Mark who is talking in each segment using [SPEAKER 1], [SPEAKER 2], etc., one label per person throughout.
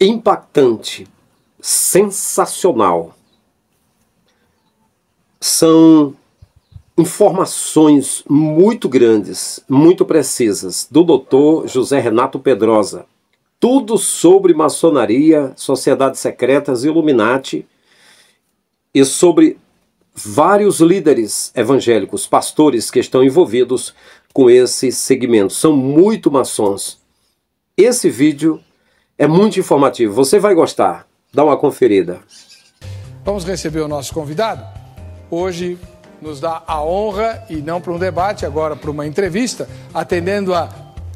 [SPEAKER 1] impactante, sensacional. São informações muito grandes, muito precisas, do Dr. José Renato Pedrosa. Tudo sobre maçonaria, sociedades secretas, Illuminati e sobre vários líderes evangélicos, pastores que estão envolvidos com esse segmento. São muito maçons. Esse vídeo é muito informativo, você vai gostar. Dá uma conferida.
[SPEAKER 2] Vamos receber o nosso convidado. Hoje nos dá a honra, e não para um debate, agora para uma entrevista, atendendo a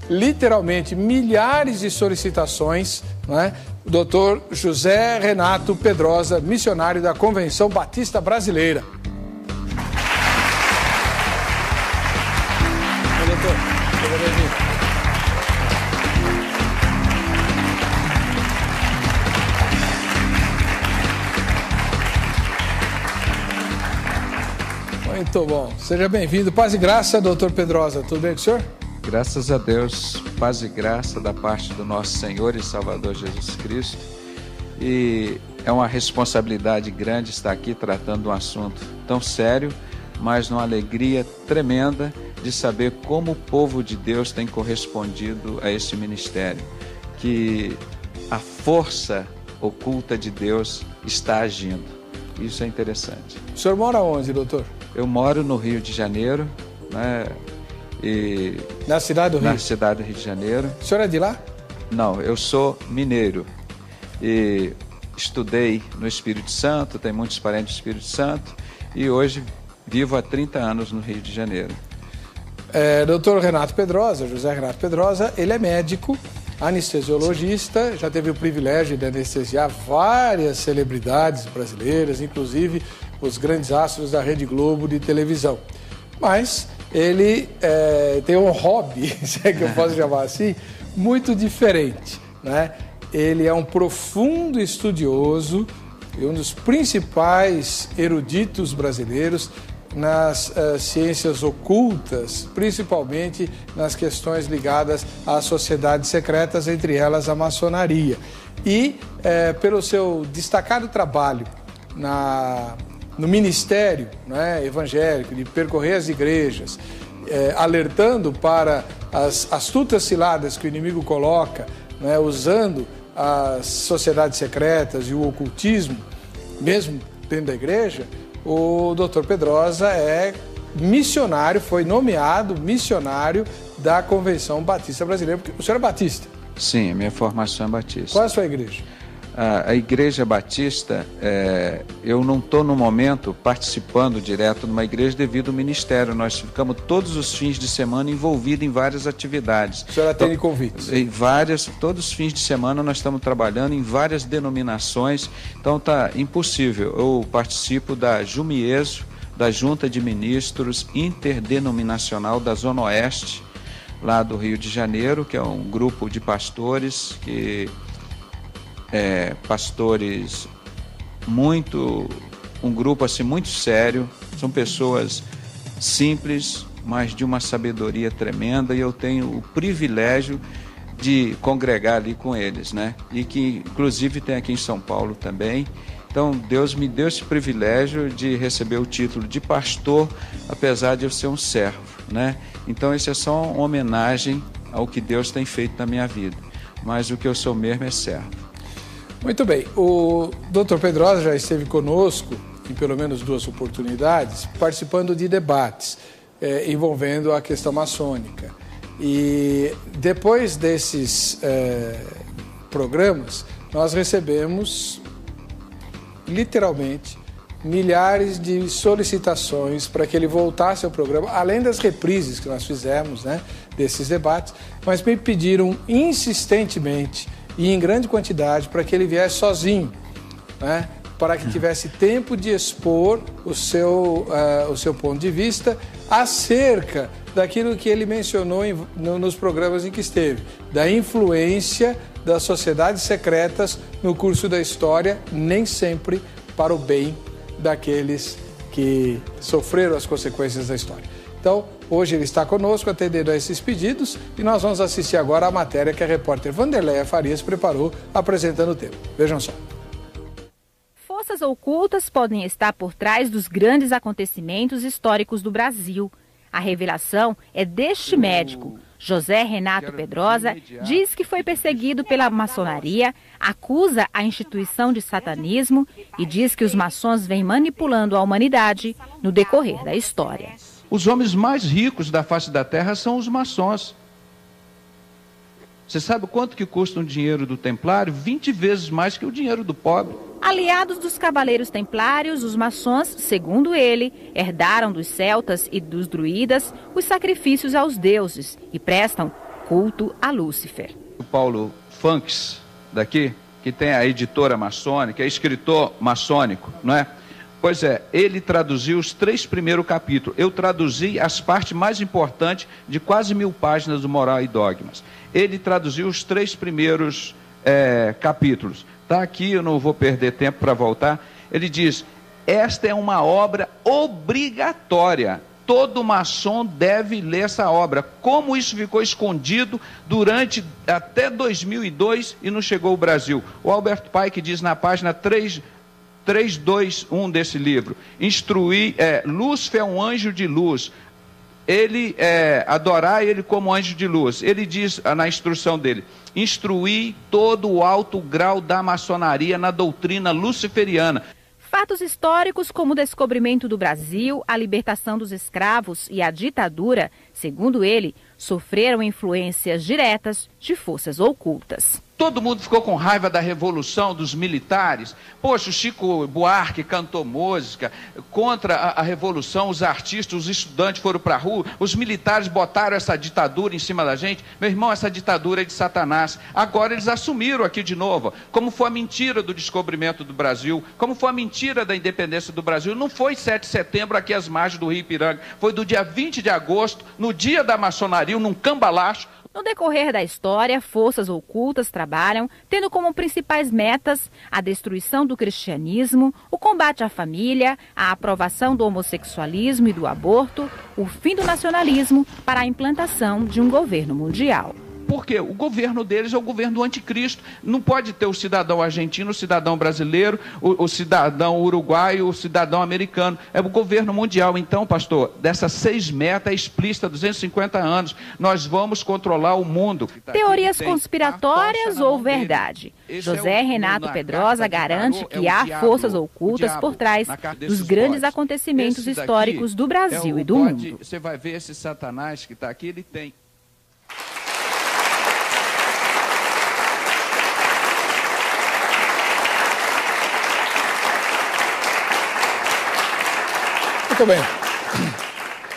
[SPEAKER 2] literalmente milhares de solicitações, né? O Dr. José Renato Pedrosa, missionário da Convenção Batista Brasileira. Oi, doutor. Seja bem-vindo. Muito bom. Seja bem-vindo. Paz e graça, doutor Pedrosa. Tudo bem com o senhor?
[SPEAKER 3] Graças a Deus, paz e graça da parte do nosso Senhor e Salvador Jesus Cristo. E é uma responsabilidade grande estar aqui tratando de um assunto tão sério, mas numa alegria tremenda de saber como o povo de Deus tem correspondido a esse ministério, que a força oculta de Deus está agindo. Isso é interessante.
[SPEAKER 2] O senhor mora onde, doutor?
[SPEAKER 3] Eu moro no Rio de Janeiro, né? E
[SPEAKER 2] na cidade do Rio?
[SPEAKER 3] Na cidade do Rio de Janeiro.
[SPEAKER 2] O senhor é de lá?
[SPEAKER 3] Não, eu sou mineiro e estudei no Espírito Santo, tenho muitos parentes do Espírito Santo e hoje vivo há 30 anos no Rio de Janeiro.
[SPEAKER 2] Doutor Renato Pedrosa, José Renato Pedrosa, ele é médico, anestesiologista, já teve o privilégio de anestesiar várias celebridades brasileiras, inclusive os grandes astros da Rede Globo de televisão. Mas ele tem um hobby, se é que eu posso chamar assim, muito diferente, né? Ele é um profundo estudioso e um dos principais eruditos brasileiros nas ciências ocultas, principalmente nas questões ligadas às sociedades secretas, entre elas a maçonaria. E pelo seu destacado trabalho no ministério, né, evangélico, de percorrer as igrejas, alertando para as astutas ciladas que o inimigo coloca, né, usando as sociedades secretas e o ocultismo, mesmo dentro da igreja, o Dr. Pedrosa é missionário, foi nomeado missionário da Convenção Batista Brasileira, porque o senhor é batista?
[SPEAKER 3] Sim, a minha formação é batista.
[SPEAKER 2] Qual é a sua igreja?
[SPEAKER 3] A Igreja Batista, eu não estou no momento participando direto de uma igreja devido ao ministério. Nós ficamos todos os fins de semana envolvidos em várias atividades.
[SPEAKER 2] O senhor atende convites?
[SPEAKER 3] Todos os fins de semana nós estamos trabalhando em várias denominações, então está impossível. Eu participo da Jumieso, da Junta de Ministros Interdenominacional da Zona Oeste, lá do Rio de Janeiro, que é um grupo de pastores pastores um grupo assim muito sério, são pessoas simples, mas de uma sabedoria tremenda, e eu tenho o privilégio de congregar ali com eles, né? E que inclusive tem aqui em São Paulo também. Então Deus me deu esse privilégio de receber o título de pastor, apesar de eu ser um servo, né? Então isso é só uma homenagem ao que Deus tem feito na minha vida, mas o que eu sou mesmo é servo.
[SPEAKER 2] Muito bem, o Dr. Pedrosa já esteve conosco em pelo menos 2 oportunidades, participando de debates envolvendo a questão maçônica. E depois desses programas, nós recebemos, literalmente, milhares de solicitações para que ele voltasse ao programa, além das reprises que nós fizemos, né, desses debates, mas me pediram insistentemente e em grande quantidade para que ele viesse sozinho, né? Para que tivesse tempo de expor o seu ponto de vista acerca daquilo que ele mencionou nos programas em que esteve, da influência das sociedades secretas no curso da história, nem sempre para o bem daqueles que sofreram as consequências da história. Então, hoje ele está conosco atendendo a esses pedidos e nós vamos assistir agora a matéria que a repórter Vanderleia Farias preparou apresentando o tema. Vejam só.
[SPEAKER 4] Forças ocultas podem estar por trás dos grandes acontecimentos históricos do Brasil. A revelação é deste médico. José Renato Pedrosa diz que foi perseguido pela maçonaria, acusa a instituição de satanismo e diz que os maçons vêm manipulando a humanidade no decorrer da história.
[SPEAKER 3] Os homens mais ricos da face da terra são os maçons. Você sabe quanto que custa um dinheiro do templário? 20 vezes mais que o dinheiro do pobre.
[SPEAKER 4] Aliados dos cavaleiros templários, os maçons, segundo ele, herdaram dos celtas e dos druidas os sacrifícios aos deuses e prestam culto a Lúcifer.
[SPEAKER 3] O Paulo Funks, daqui, que tem a editora maçônica, é escritor maçônico, não é? Pois é, ele traduziu os 3 primeiros capítulos. Eu traduzi as partes mais importantes de quase 1000 páginas do Moral e Dogmas. Ele traduziu os 3 primeiros capítulos. Está aqui, eu não vou perder tempo para voltar. Ele diz, esta é uma obra obrigatória. Todo maçom deve ler essa obra. Como isso ficou escondido durante até 2002 e não chegou ao Brasil? O Albert Pike diz na página 321 desse livro, Lúcifer é um anjo de luz, adorar ele como anjo de luz. Ele diz na instrução dele, instruir todo o alto grau da maçonaria na doutrina luciferiana.
[SPEAKER 4] Fatos históricos como o descobrimento do Brasil, a libertação dos escravos e a ditadura, segundo ele, sofreram influências diretas de forças ocultas.
[SPEAKER 3] Todo mundo ficou com raiva da revolução dos militares. Poxa, o Chico Buarque cantou música contra a revolução, os artistas, os estudantes foram para a rua, os militares botaram essa ditadura em cima da gente. Meu irmão, essa ditadura é de Satanás. Agora eles assumiram aqui de novo, como foi a mentira do descobrimento do Brasil, como foi a mentira da independência do Brasil. Não foi 7 de setembro aqui às margens do Rio Ipiranga, foi do dia 20 de agosto, no dia da maçonaria, num cambalacho.
[SPEAKER 4] No decorrer da história, forças ocultas trabalham tendo como principais metas a destruição do cristianismo, o combate à família, a aprovação do homossexualismo e do aborto, o fim do nacionalismo para a implantação de um governo mundial.
[SPEAKER 3] Porque o governo deles é o governo do anticristo. Não pode ter o cidadão argentino, o cidadão brasileiro, o cidadão uruguaio, o cidadão americano. É o governo mundial. Então, pastor, dessas 6 metas é explícita, 250 anos. Nós vamos controlar o mundo.
[SPEAKER 4] Teorias conspiratórias ou verdade? José Renato Pedrosa garante que há forças ocultas por trás dos grandes acontecimentos históricos do Brasil e do mundo.
[SPEAKER 3] Você vai ver esse Satanás que está aqui, ele tem...
[SPEAKER 2] Muito bem.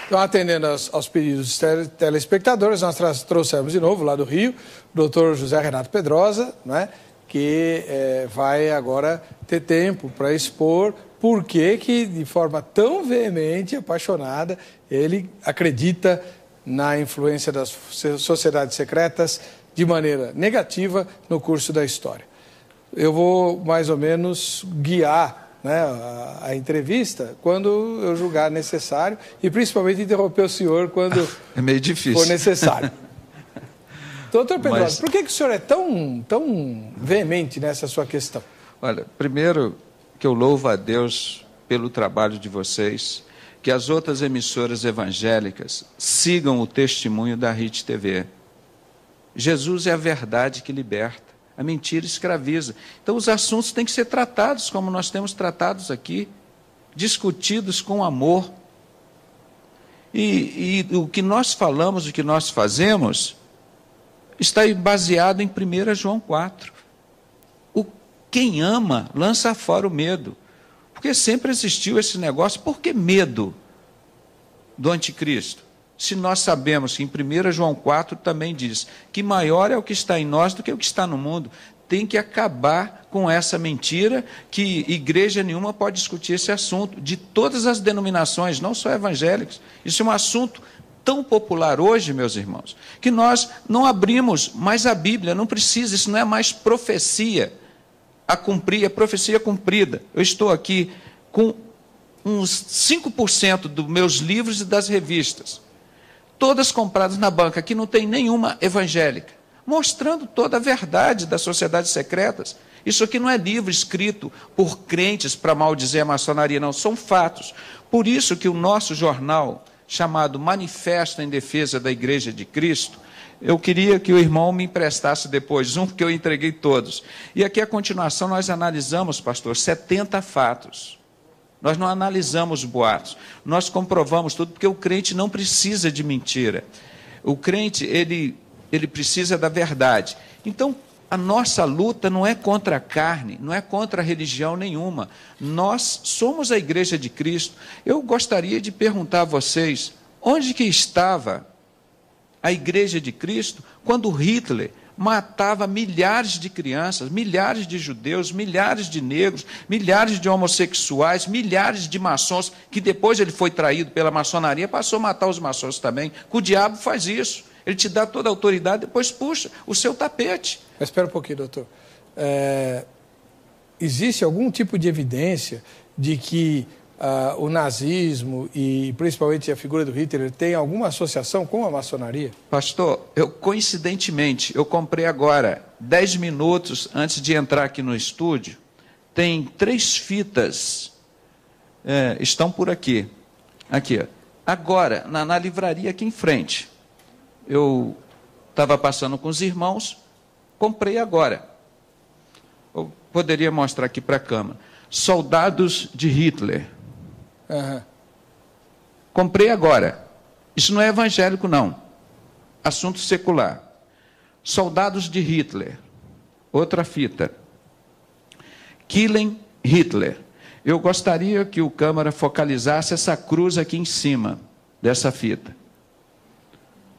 [SPEAKER 2] Então, atendendo aos pedidos dos telespectadores, nós trouxemos de novo lá do Rio o doutor José Renato Pedrosa, né, que vai agora ter tempo para expor por que, de forma tão veemente, apaixonada, ele acredita na influência das sociedades secretas de maneira negativa no curso da história. Eu vou, mais ou menos, guiar a entrevista quando eu julgar necessário e principalmente interromper o senhor quando
[SPEAKER 3] é meio difícil.
[SPEAKER 2] For necessário. Doutor Pedrosa, por que o senhor é tão veemente nessa sua questão?
[SPEAKER 3] Olha, primeiro que eu louvo a Deus pelo trabalho de vocês, que as outras emissoras evangélicas sigam o testemunho da RIT TV. Jesus é a verdade que liberta. A mentira escraviza. Então, os assuntos têm que ser tratados como nós temos tratados aqui, discutidos com amor. E o que nós falamos, o que nós fazemos, está baseado em 1 João 4. Quem ama, lança fora o medo. Porque sempre existiu esse negócio. Por que medo do anticristo? Se nós sabemos que em 1 João 4 também diz que maior é o que está em nós do que o que está no mundo. Tem que acabar com essa mentira que igreja nenhuma pode discutir esse assunto, de todas as denominações, não só evangélicas. Isso é um assunto tão popular hoje, meus irmãos, que nós não abrimos mais a Bíblia, não precisa, isso não é mais profecia a cumprir, é profecia cumprida. Eu estou aqui com uns 5% dos meus livros e das revistas. todas compradas na banca, que não tem nenhuma evangélica, mostrando toda a verdade das sociedades secretas. Isso aqui não é livro escrito por crentes para maldizer a maçonaria, não, são fatos. Por isso que o nosso jornal, chamado Manifesto em Defesa da Igreja de Cristo, eu queria que o irmão me emprestasse depois um, porque eu entreguei todos. E aqui, a continuação, nós analisamos, pastor, 70 fatos. Nós não analisamos boatos, nós comprovamos tudo, porque o crente não precisa de mentira. O crente, ele precisa da verdade. Então, a nossa luta não é contra a carne, não é contra a religião nenhuma. Nós somos a Igreja de Cristo. Eu gostaria de perguntar a vocês, onde que estava a Igreja de Cristo quando Hitler matava milhares de crianças, milhares de judeus, milhares de negros, milhares de homossexuais, milhares de maçons, que depois ele foi traído pela maçonaria, passou a matar os maçons também. O diabo faz isso. Ele te dá toda a autoridade, depois puxa o seu tapete.
[SPEAKER 2] Mas espera um pouquinho, doutor. Existe algum tipo de evidência de que o nazismo e principalmente a figura do Hitler tem alguma associação com a maçonaria?
[SPEAKER 3] Pastor, coincidentemente, eu comprei agora, 10 minutos antes de entrar aqui no estúdio, tem 3 fitas, estão por aqui. Aqui, ó. Agora, na livraria aqui em frente. Eu estava passando com os irmãos, comprei agora. Eu poderia mostrar aqui para a câmera. Soldados de Hitler.
[SPEAKER 2] Uhum.
[SPEAKER 3] Comprei agora. Isso não é evangélico, não. Assunto secular. Soldados de Hitler. Outra fita. Killing Hitler. Eu gostaria que o câmera focalizasse essa cruz aqui em cima dessa fita.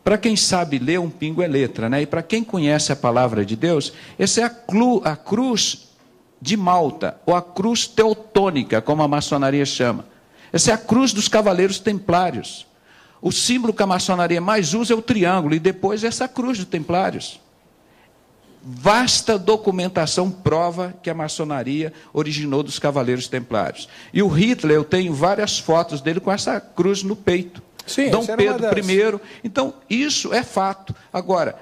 [SPEAKER 3] Para quem sabe ler, um pingo é letra, né? E para quem conhece a palavra de Deus, essa é a cruz de Malta, ou a cruz teutônica, como a maçonaria chama. Essa é a cruz dos cavaleiros templários. O símbolo que a maçonaria mais usa é o triângulo, e depois essa cruz dos templários. Vasta documentação prova que a maçonaria originou dos cavaleiros templários. E o Hitler, eu tenho várias fotos dele com essa cruz no peito.
[SPEAKER 2] Sim,
[SPEAKER 3] Dom Pedro I. Então, isso é fato. Agora,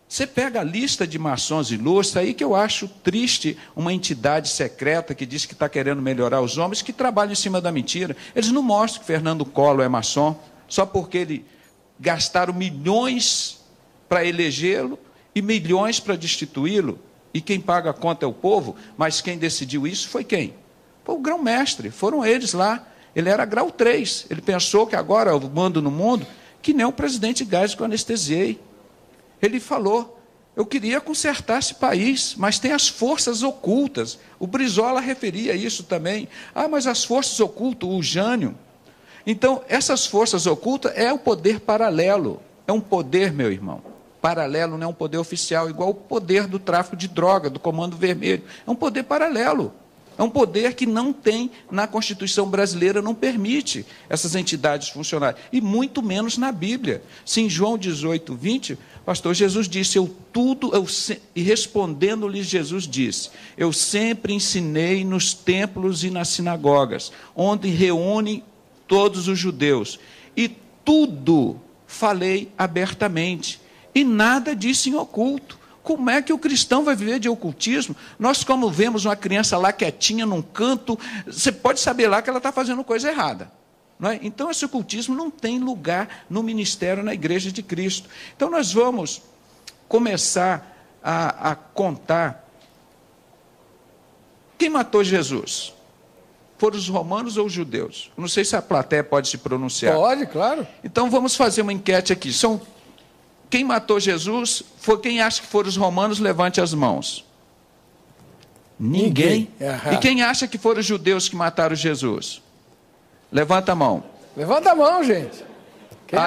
[SPEAKER 3] você pega a lista de maçons ilustres, aí que eu acho triste uma entidade secreta que diz que está querendo melhorar os homens, que trabalha em cima da mentira. Eles não mostram que Fernando Collor é maçom, só porque ele gastaram milhões para elegê-lo e milhões para destituí-lo, e quem paga a conta é o povo, mas quem decidiu isso foi quem? Foi o grão-mestre, foram eles lá. Ele era grau 3, ele pensou que agora eu mando no mundo, que nem o presidente Geisel que eu anestesiei. Ele falou, eu queria consertar esse país, mas tem as forças ocultas. O Brizola referia isso também. Mas as forças ocultas, o Jânio. Então, essas forças ocultas é o poder paralelo. É um poder, meu irmão, paralelo, não é um poder oficial, igual o poder do tráfico de droga, do Comando Vermelho. É um poder paralelo. É um poder que não tem na Constituição brasileira, não permite essas entidades funcionarem. E muito menos na Bíblia. Se em João 18, 20, pastor, Jesus disse, e respondendo-lhes Jesus disse, eu sempre ensinei nos templos e nas sinagogas, onde reúnem todos os judeus, e tudo falei abertamente, e nada disse em oculto. Como é que o cristão vai viver de ocultismo? Nós, como vemos uma criança lá quietinha num canto, você pode saber lá que ela está fazendo coisa errada. Não é? Então, esse ocultismo não tem lugar no ministério, na Igreja de Cristo. Então, nós vamos começar a contar. Quem matou Jesus? Foram os romanos ou os judeus? Não sei se a plateia pode se pronunciar.
[SPEAKER 2] Pode, claro.
[SPEAKER 3] Então, vamos fazer uma enquete aqui. Quem matou Jesus, quem acha que foram os romanos, levante as mãos. Ninguém. E quem acha que foram os judeus que mataram Jesus? Levanta a mão.
[SPEAKER 2] Levanta a mão, gente.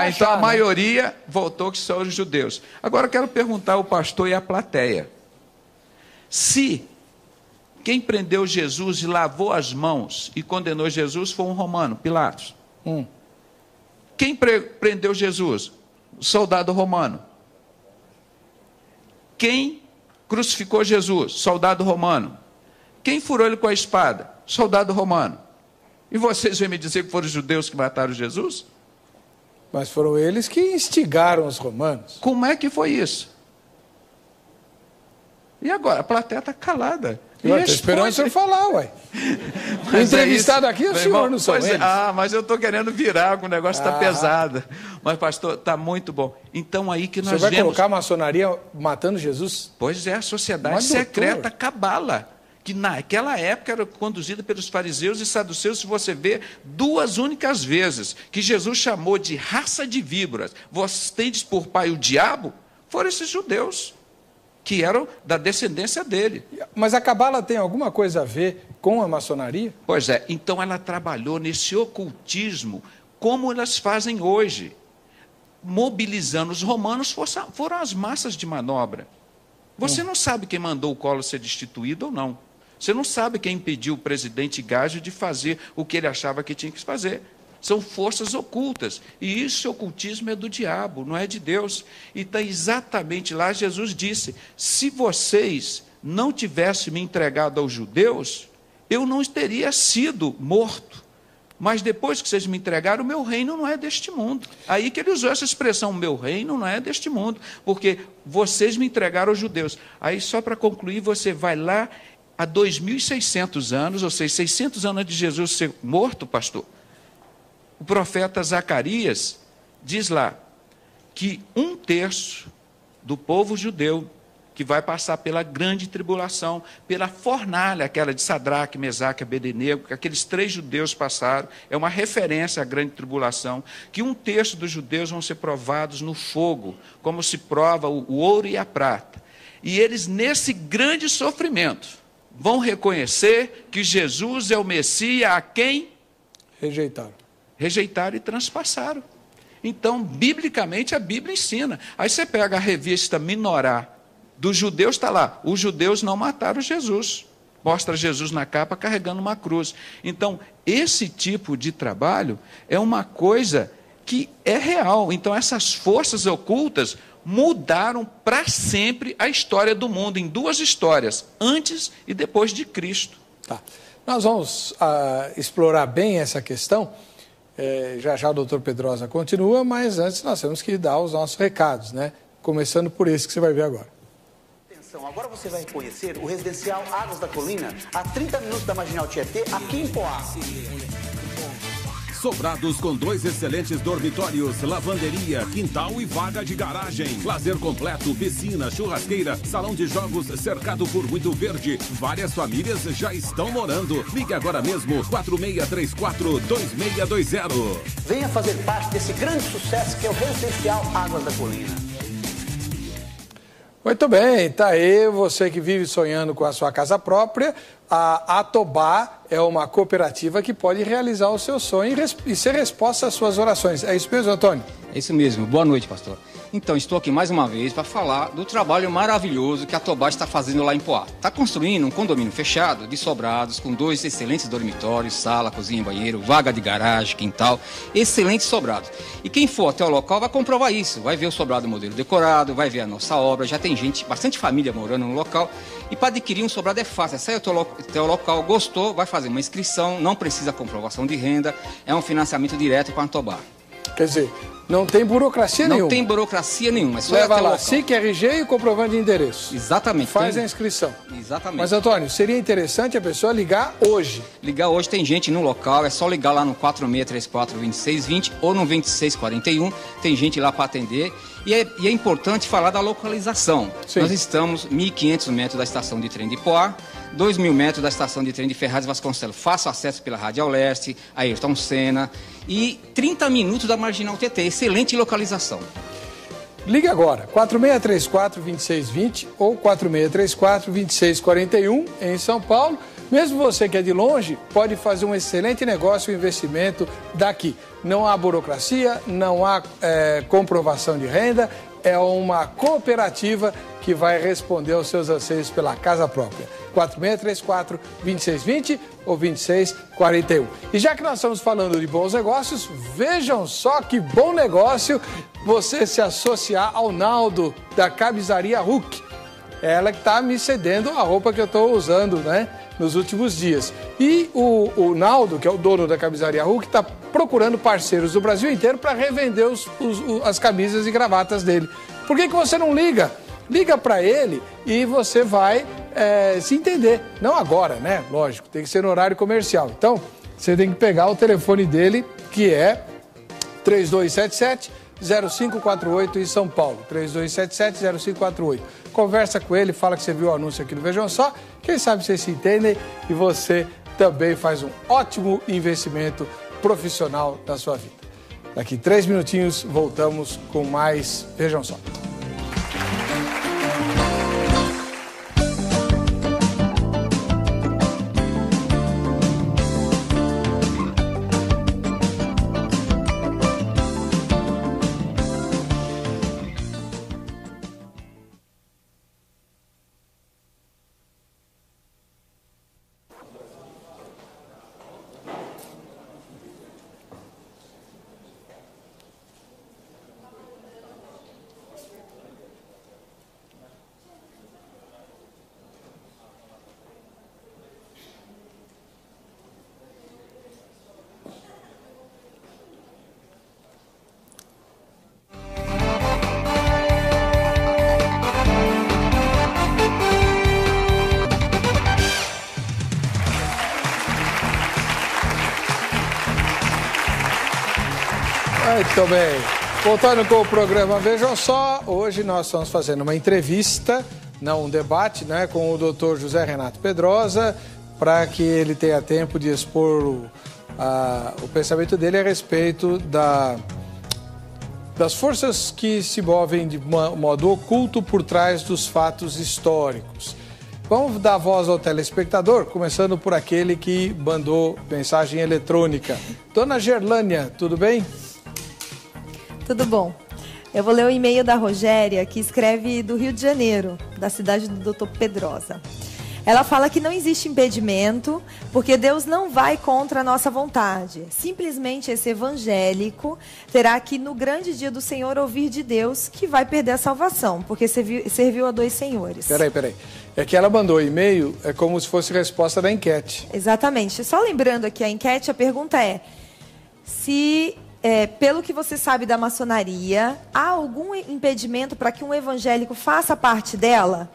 [SPEAKER 3] Então a maioria votou que são os judeus. Agora eu quero perguntar ao pastor e à plateia. Se quem prendeu Jesus e lavou as mãos e condenou Jesus foi um romano, Pilatos. Quem prendeu Jesus? O soldado romano. Quem crucificou Jesus? Soldado romano. Quem furou ele com a espada? Soldado romano. E vocês vêm me dizer que foram os judeus que mataram Jesus?
[SPEAKER 2] Mas foram eles que instigaram os romanos.
[SPEAKER 3] Como é que foi isso? E agora? A plateia está calada.
[SPEAKER 2] Estou esperando o senhor falar, ué. O entrevistado aqui é o senhor, não são eles.
[SPEAKER 3] Mas eu estou querendo virar, o negócio está pesado. Mas, pastor, está muito bom. Então, aí que nós vemos...
[SPEAKER 2] Você vai colocar a maçonaria matando Jesus?
[SPEAKER 3] Pois é, a sociedade secreta cabala, que naquela época era conduzida pelos fariseus e saduceus. Se você vê, 2 únicas vezes que Jesus chamou de raça de víboras, vós tendes por pai o diabo, foram esses judeus, que eram da descendência dele.
[SPEAKER 2] Mas a cabala tem alguma coisa a ver com a maçonaria?
[SPEAKER 3] Pois é, então ela trabalhou nesse ocultismo, como elas fazem hoje. Mobilizando os romanos, foram as massas de manobra. Você não sabe quem mandou o Collor ser destituído ou não. Você não sabe quem impediu o presidente Gágio de fazer o que ele achava que tinha que fazer. São forças ocultas. E esse ocultismo é do diabo, não é de Deus. E está exatamente lá, Jesus disse, se vocês não tivessem me entregado aos judeus, eu não teria sido morto. Mas depois que vocês me entregaram, o meu reino não é deste mundo. Aí que ele usou essa expressão, meu reino não é deste mundo, porque vocês me entregaram aos judeus. Aí, só para concluir, você vai lá há 2.600 anos, ou seja, 600 anos antes de Jesus ser morto, pastor. O profeta Zacarias diz lá que 1/3 do povo judeu que vai passar pela grande tribulação, pela fornalha, aquela de Sadraque, Mesaque e Abednego, que aqueles 3 judeus passaram, é uma referência à grande tribulação, que 1/3 dos judeus vão ser provados no fogo, como se prova o ouro e a prata. E eles, nesse grande sofrimento, vão reconhecer que Jesus é o Messias a quem? Rejeitaram e transpassaram. Então, biblicamente, a Bíblia ensina. Aí você pega a revista Minorá, dos judeus, está lá, os judeus não mataram Jesus. Mostra Jesus na capa carregando uma cruz. Então, esse tipo de trabalho é uma coisa que é real. Então, essas forças ocultas mudaram para sempre a história do mundo, em 2 histórias, antes e depois de Cristo.
[SPEAKER 2] Tá. Nós vamos explorar bem essa questão. Já já o doutor Pedrosa continua, mas antes nós temos que dar os nossos recados, né? Começando por esse que você vai ver agora.
[SPEAKER 5] Agora você vai conhecer o residencial Águas da Colina, a 30 minutos da Marginal Tietê, aqui em Poá.
[SPEAKER 6] Sobrados com 2 excelentes dormitórios, lavanderia, quintal e vaga de garagem. Lazer completo, piscina, churrasqueira, salão de jogos cercado por muito verde. Várias famílias já estão morando. Ligue agora mesmo, 4634-2620.
[SPEAKER 5] Venha fazer parte desse grande sucesso que é o residencial Águas da Colina.
[SPEAKER 2] Muito bem, tá aí você que vive sonhando com a sua casa própria. A Atobá é uma cooperativa que pode realizar o seu sonho e ser resposta às suas orações. É isso mesmo, Antônio?
[SPEAKER 7] É isso mesmo. Boa noite, pastor. Então, estou aqui mais uma vez para falar do trabalho maravilhoso que a Atobá está fazendo lá em Poá. Está construindo um condomínio fechado de sobrados com 2 excelentes dormitórios, sala, cozinha, banheiro, vaga de garagem, quintal, excelentes sobrados. E quem for até o local vai comprovar isso, vai ver o sobrado modelo decorado, vai ver a nossa obra, já tem gente, bastante família morando no local. E para adquirir um sobrado é fácil, é sair até o local, gostou, vai fazer uma inscrição, não precisa comprovação de renda, é um financiamento direto com a Atobá.
[SPEAKER 2] Quer dizer, não tem burocracia nenhuma.
[SPEAKER 7] Não tem burocracia nenhuma. É só
[SPEAKER 2] leva lá SIC, RG e comprovante de endereço.
[SPEAKER 7] Exatamente.
[SPEAKER 2] Faz a inscrição.
[SPEAKER 7] Exatamente.
[SPEAKER 2] Mas, Antônio, seria interessante a pessoa ligar hoje.
[SPEAKER 7] Ligar hoje, tem gente no local, é só ligar lá no 4634-2620 ou no 2641. Tem gente lá para atender. E é importante falar da localização. Sim. Nós estamos 1.500 metros da estação de trem de Poá, 2.000 metros da estação de trem de Ferraz de Vasconcelos. Fácil acesso pela Radial Leste, Ayrton Senna e 30 minutos da Marginal Tietê. Excelente localização.
[SPEAKER 2] Ligue agora, 4634-2620 ou 4634-2641 em São Paulo. Mesmo você que é de longe, pode fazer um excelente negócio e investimento daqui. Não há burocracia, não há comprovação de renda, é uma cooperativa que vai responder aos seus anseios pela casa própria. 4634-2620 ou 2641. E já que nós estamos falando de bons negócios, vejam só que bom negócio você se associar ao Naldo da Cabizaria Huck. É ela que está me cedendo a roupa que eu estou usando, né, nos últimos dias. E o Naldo, que é o dono da camisaria Hulk, está procurando parceiros do Brasil inteiro para revender as camisas e gravatas dele. Por que você não liga? Liga para ele e você vai se entender. Não agora, né? Lógico, tem que ser no horário comercial. Então, você tem que pegar o telefone dele, que é 3277-0548 em São Paulo. 3277-0548. Conversa com ele, fala que você viu o anúncio aqui no Vejam Só. Quem sabe vocês se entendem e você também faz um ótimo investimento profissional na sua vida. Daqui 3 minutinhos voltamos com mais Vejam Só. Muito bem. Voltando com o programa Vejam Só, hoje nós estamos fazendo uma entrevista, não um debate, né, com o Dr. José Renato Pedrosa, para que ele tenha tempo de expor o pensamento dele a respeito das forças que se movem de modo oculto por trás dos fatos históricos. Vamos dar voz ao telespectador, começando por aquele que mandou mensagem eletrônica. Dona Gerlânia, tudo bem?
[SPEAKER 8] Tudo bom. Eu vou ler o e-mail da Rogéria, que escreve do Rio de Janeiro, da cidade do Dr. Pedrosa. Ela fala que não existe impedimento, porque Deus não vai contra a nossa vontade. Simplesmente esse evangélico terá que, no grande dia do Senhor, ouvir de Deus que vai perder a salvação, porque serviu a 2 senhores.
[SPEAKER 2] Peraí. É que ela mandou o e-mail, é como se fosse resposta da enquete.
[SPEAKER 8] Exatamente. Só lembrando aqui a enquete, a pergunta é se... pelo que você sabe da maçonaria, há algum impedimento para que um evangélico faça parte dela?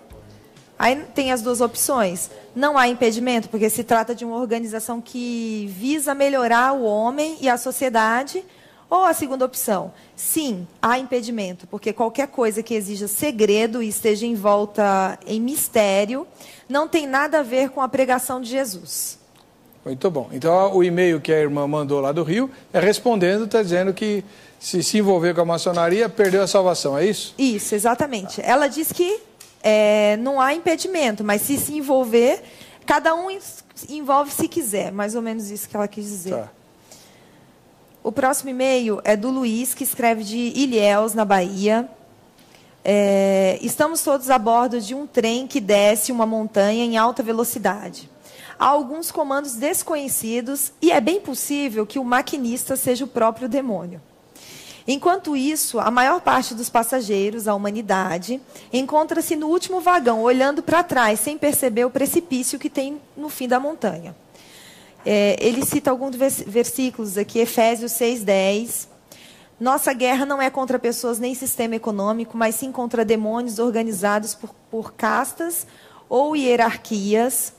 [SPEAKER 8] Aí tem as 2 opções. Não há impedimento, porque se trata de uma organização que visa melhorar o homem e a sociedade. Ou a segunda opção, sim, há impedimento, porque qualquer coisa que exija segredo e esteja envolta em mistério, não tem nada a ver com a pregação de Jesus.
[SPEAKER 2] Muito bom. Então, o e-mail que a irmã mandou lá do Rio é respondendo, está dizendo que se envolver com a maçonaria, perdeu a salvação, é isso?
[SPEAKER 8] Isso, exatamente. Ela diz que não há impedimento, mas se envolver, cada um envolve se quiser, mais ou menos isso que ela quis dizer.
[SPEAKER 2] Tá.
[SPEAKER 8] O próximo e-mail é do Luiz, que escreve de Ilhéus, na Bahia. Estamos todos a bordo de um trem que desce uma montanha em alta velocidade. Há alguns comandos desconhecidos e é bem possível que o maquinista seja o próprio demônio. Enquanto isso, a maior parte dos passageiros, a humanidade, encontra-se no último vagão, olhando para trás, sem perceber o precipício que tem no fim da montanha. Ele cita alguns versículos aqui, Efésios 6:10. Nossa guerra não é contra pessoas nem sistema econômico, mas sim contra demônios organizados por castas ou hierarquias.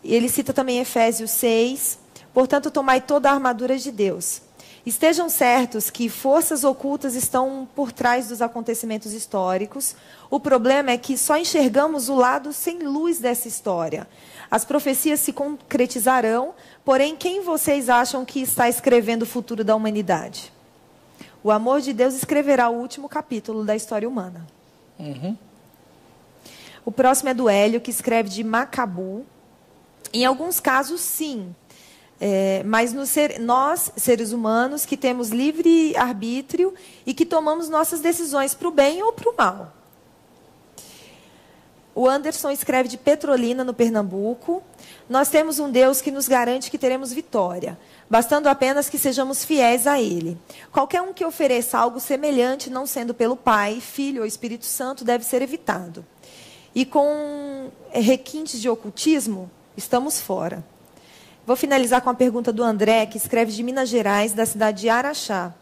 [SPEAKER 8] Ele cita também Efésios 6. Portanto, tomai toda a armadura de Deus. Estejam certos que forças ocultas estão por trás dos acontecimentos históricos. O problema é que só enxergamos o lado sem luz dessa história. As profecias se concretizarão, porém, quem vocês acham que está escrevendo o futuro da humanidade? O amor de Deus escreverá o último capítulo da história humana.
[SPEAKER 2] Uhum.
[SPEAKER 8] O próximo é do Hélio, que escreve de Macabu. Em alguns casos, sim. Mas nós, seres humanos, que temos livre arbítrio e que tomamos nossas decisões para o bem ou para o mal. O Anderson escreve de Petrolina, no Pernambuco. Nós temos um Deus que nos garante que teremos vitória, bastando apenas que sejamos fiéis a Ele. Qualquer um que ofereça algo semelhante, não sendo pelo Pai, Filho ou Espírito Santo, deve ser evitado. E com requintes de ocultismo, estamos fora. Vou finalizar com a pergunta do André, que escreve de Minas Gerais, da cidade de Araxá.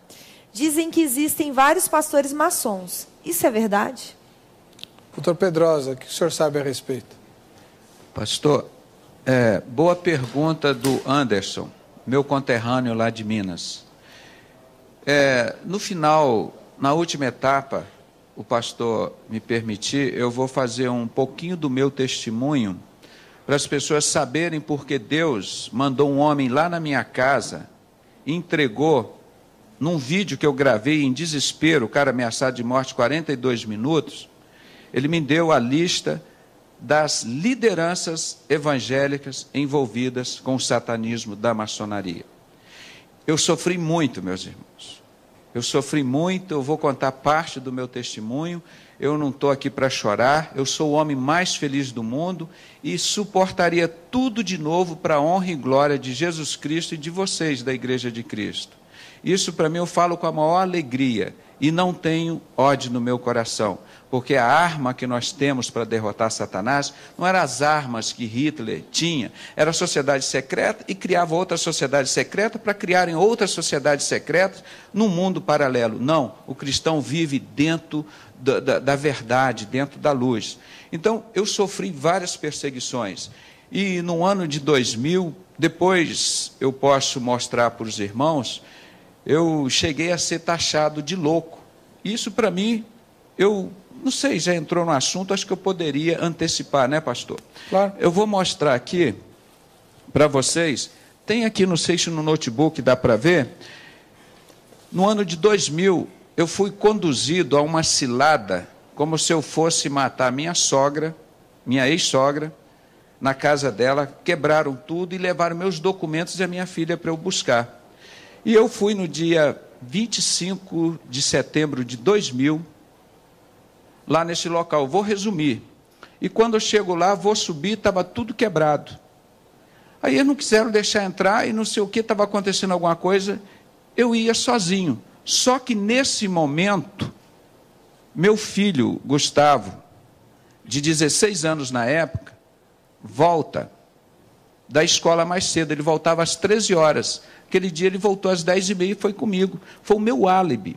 [SPEAKER 8] Dizem que existem vários pastores maçons. Isso é verdade?
[SPEAKER 2] Doutor Pedrosa, o que o senhor sabe a respeito?
[SPEAKER 3] Pastor, boa pergunta do Anderson, meu conterrâneo lá de Minas. No final, na última etapa, o pastor me permitir, eu vou fazer um pouquinho do meu testemunho para as pessoas saberem porque Deus mandou um homem lá na minha casa e entregou, num vídeo que eu gravei em desespero, o cara ameaçado de morte, 42 minutos, ele me deu a lista das lideranças evangélicas envolvidas com o satanismo da maçonaria. Eu sofri muito, meus irmãos. Eu sofri muito, eu vou contar parte do meu testemunho. Eu não estou aqui para chorar, eu sou o homem mais feliz do mundo e suportaria tudo de novo para a honra e glória de Jesus Cristo e de vocês da Igreja de Cristo. Isso para mim eu falo com a maior alegria e não tenho ódio no meu coração, porque a arma que nós temos para derrotar Satanás não eram as armas que Hitler tinha, era a sociedade secreta e criava outra sociedade secreta para criarem outras sociedades secretas num mundo paralelo. Não, o cristão vive dentro da verdade, dentro da luz. Então, eu sofri várias perseguições. E no ano de 2000, depois eu posso mostrar para os irmãos, eu cheguei a ser taxado de louco. Isso para mim, eu não sei, já entrou no assunto, acho que eu poderia antecipar, né, pastor?
[SPEAKER 2] Claro.
[SPEAKER 3] Eu vou mostrar aqui para vocês, tem aqui, não sei se no notebook dá para ver, no ano de 2000, eu fui conduzido a uma cilada, como se eu fosse matar minha sogra, minha ex-sogra, na casa dela, quebraram tudo e levaram meus documentos e a minha filha para eu buscar. E eu fui no dia 25 de setembro de 2000, lá nesse local. Vou resumir. E quando eu chego lá, vou subir, estava tudo quebrado. Aí eles não quiseram deixar entrar e não sei o que, estava acontecendo alguma coisa, eu ia sozinho. Só que nesse momento, meu filho, Gustavo, de 16 anos na época, volta da escola mais cedo, ele voltava às 13 horas. Aquele dia ele voltou às 10h30 e foi comigo. Foi o meu álibi.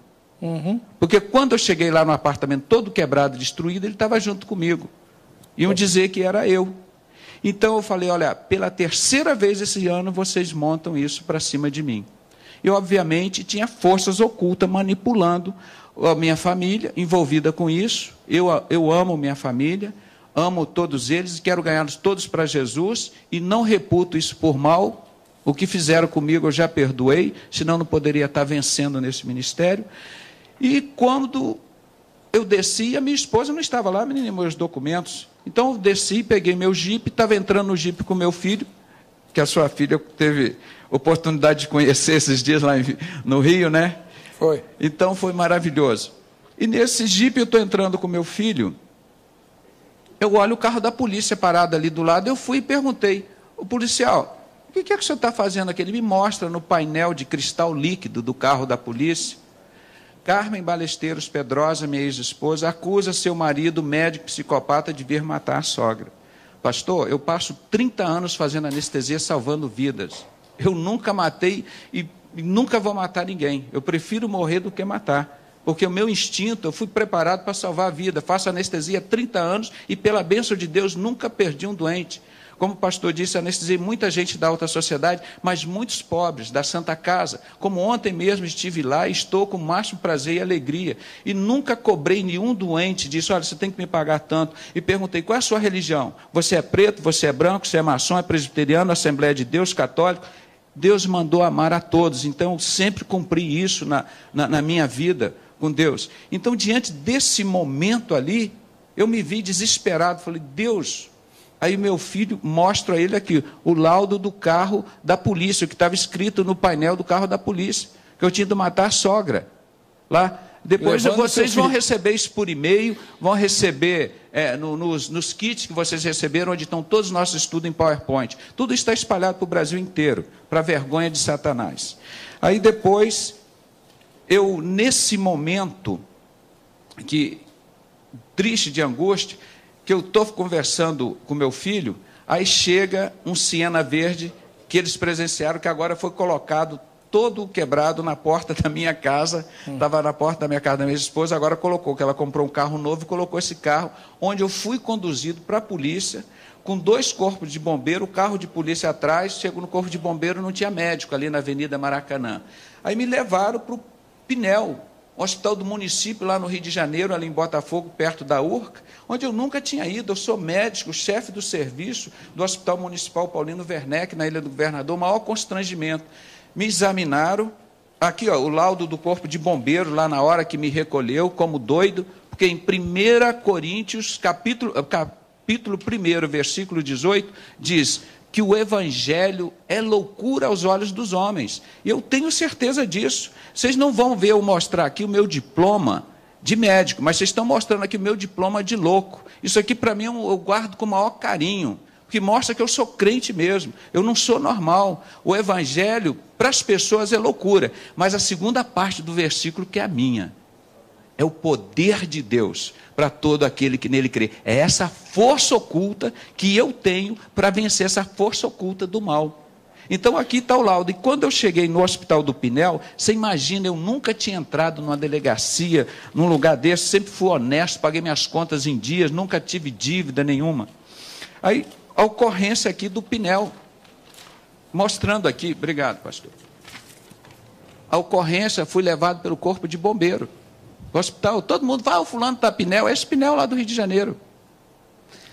[SPEAKER 3] Porque quando eu cheguei lá no apartamento todo quebrado, destruído, ele estava junto comigo. Iam dizer que era eu. Então eu falei, olha, pela terceira vez esse ano vocês montam isso para cima de mim. E obviamente tinha forças ocultas manipulando a minha família, envolvida com isso. Eu amo minha família, amo todos eles, quero ganhá-los todos para Jesus e não reputo isso por mal. O que fizeram comigo eu já perdoei, senão não poderia estar vencendo nesse ministério. E quando eu desci, a minha esposa não estava lá, menina, meus documentos. Então eu desci, peguei meu jipe, estava entrando no jipe com meu filho, que a sua filha teve oportunidade de conhecer esses dias lá no Rio, né?
[SPEAKER 2] Foi.
[SPEAKER 3] Então foi maravilhoso. E nesse jipe eu estou entrando com meu filho, eu olho o carro da polícia parado ali do lado, eu fui e perguntei, o policial, o que é que o senhor está fazendo aqui? Ele me mostra no painel de cristal líquido do carro da polícia. Carmen Balesteiros Pedrosa, minha ex-esposa, acusa seu marido, médico psicopata, de vir matar a sogra. Pastor, eu passo 30 anos fazendo anestesia, salvando vidas. Eu nunca matei e nunca vou matar ninguém. Eu prefiro morrer do que matar. Porque o meu instinto, eu fui preparado para salvar a vida. Faço anestesia há 30 anos e, pela bênção de Deus, nunca perdi um doente. Como o pastor disse, anestesiei muita gente da alta sociedade, mas muitos pobres, da Santa Casa. Como ontem mesmo estive lá e estou com o máximo prazer e alegria. E nunca cobrei nenhum doente, disse, olha, você tem que me pagar tanto. E perguntei, qual é a sua religião? Você é preto, você é branco, você é maçom, é presbiteriano, Assembleia de Deus, católico? Deus mandou amar a todos, então eu sempre cumpri isso na minha vida com Deus. Então, diante desse momento ali, eu me vi desesperado, falei, Deus... Aí meu filho mostra a ele aqui o laudo do carro da polícia, que estava escrito no painel do carro da polícia, que eu tinha de matar a sogra. Lá. Depois vocês vão receber isso por e-mail, vão receber nos kits que vocês receberam, onde estão todos os nossos estudos em PowerPoint. Tudo está espalhado para o Brasil inteiro, para a vergonha de Satanás. Aí depois, eu nesse momento, triste de angústia, que eu estou conversando com meu filho, aí chega um Siena verde que eles presenciaram, que agora foi colocado todo quebrado na porta da minha casa, estava na porta da minha casa da minha esposa, agora colocou, que ela comprou um carro novo e colocou esse carro, onde eu fui conduzido para a polícia, com 2 corpos de bombeiro, o carro de polícia atrás, chego no corpo de bombeiro, não tinha médico, ali na Avenida Maracanã. Aí me levaram para o Pinel, hospital do município, lá no Rio de Janeiro, ali em Botafogo, perto da URCA, onde eu nunca tinha ido. Eu sou médico, chefe do serviço do Hospital Municipal Paulino Werneck, na Ilha do Governador, maior constrangimento. Me examinaram, aqui ó, o laudo do corpo de bombeiro, lá na hora que me recolheu, como doido, porque em 1 Coríntios, capítulo 1, versículo 18, diz que o evangelho é loucura aos olhos dos homens. E eu tenho certeza disso. Vocês não vão ver eu mostrar aqui o meu diploma de médico, mas vocês estão mostrando aqui o meu diploma de louco. Isso aqui, para mim, eu guardo com o maior carinho, porque mostra que eu sou crente mesmo. Eu não sou normal. O evangelho, para as pessoas, é loucura. Mas a segunda parte do versículo, que é a minha, é o poder de Deus para todo aquele que nele crê. É essa força oculta que eu tenho para vencer essa força oculta do mal. Então aqui está o laudo. E quando eu cheguei no Hospital do Pinel, você imagina, eu nunca tinha entrado numa delegacia, num lugar desse, sempre fui honesto, paguei minhas contas em dias, nunca tive dívida nenhuma. Aí, a ocorrência aqui do Pinel, mostrando aqui, obrigado, pastor. A ocorrência, fui levado pelo corpo de bombeiro. O hospital, todo mundo fala, o fulano está Pinel, é esse Pinel lá do Rio de Janeiro.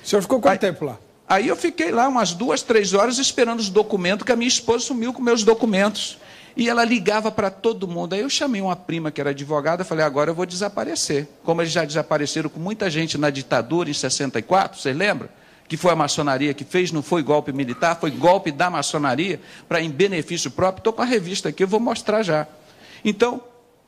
[SPEAKER 2] O senhor ficou quanto tempo lá?
[SPEAKER 3] Aí eu fiquei lá umas 2, 3 horas esperando os documentos, que a minha esposa sumiu com meus documentos. E ela ligava para todo mundo. Aí eu chamei uma prima que era advogada, falei, agora eu vou desaparecer. Como eles já desapareceram com muita gente na ditadura em 64, vocês lembram? Que foi a maçonaria que fez, não foi golpe militar, foi golpe da maçonaria, para em benefício próprio. Estou com a revista aqui, eu vou mostrar já. Então,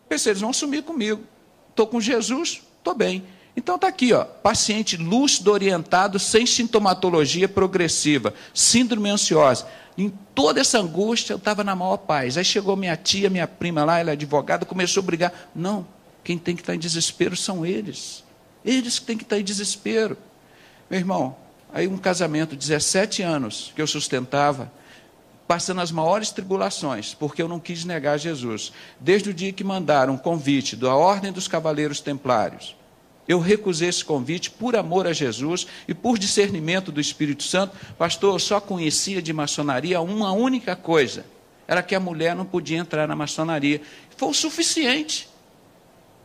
[SPEAKER 3] pensei, eles vão sumir comigo. Estou com Jesus, estou bem. Então está aqui, ó, paciente lúcido, orientado, sem sintomatologia progressiva, síndrome ansiosa. Em toda essa angústia, eu estava na maior paz. Aí chegou minha tia, minha prima lá, ela é advogada, começou a brigar. Não, quem tem que estar em desespero são eles. Eles que têm que estar em desespero. Meu irmão, aí um casamento, 17 anos, que eu sustentava, passando as maiores tribulações, porque eu não quis negar Jesus. Desde o dia que mandaram um convite da Ordem dos Cavaleiros Templários, eu recusei esse convite por amor a Jesus e por discernimento do Espírito Santo. Pastor, eu só conhecia de maçonaria uma única coisa, era que a mulher não podia entrar na maçonaria. Foi o suficiente.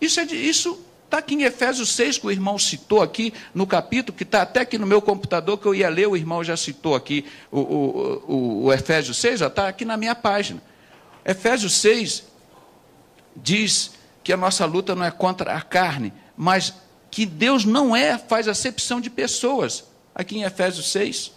[SPEAKER 3] Isso está aqui em Efésios 6, que o irmão citou aqui no capítulo, que está até aqui no meu computador, que eu ia ler, o irmão já citou aqui o Efésios 6, já está aqui na minha página. Efésios 6 diz que a nossa luta não é contra a carne, mas que Deus não faz acepção de pessoas, aqui em Efésios 6.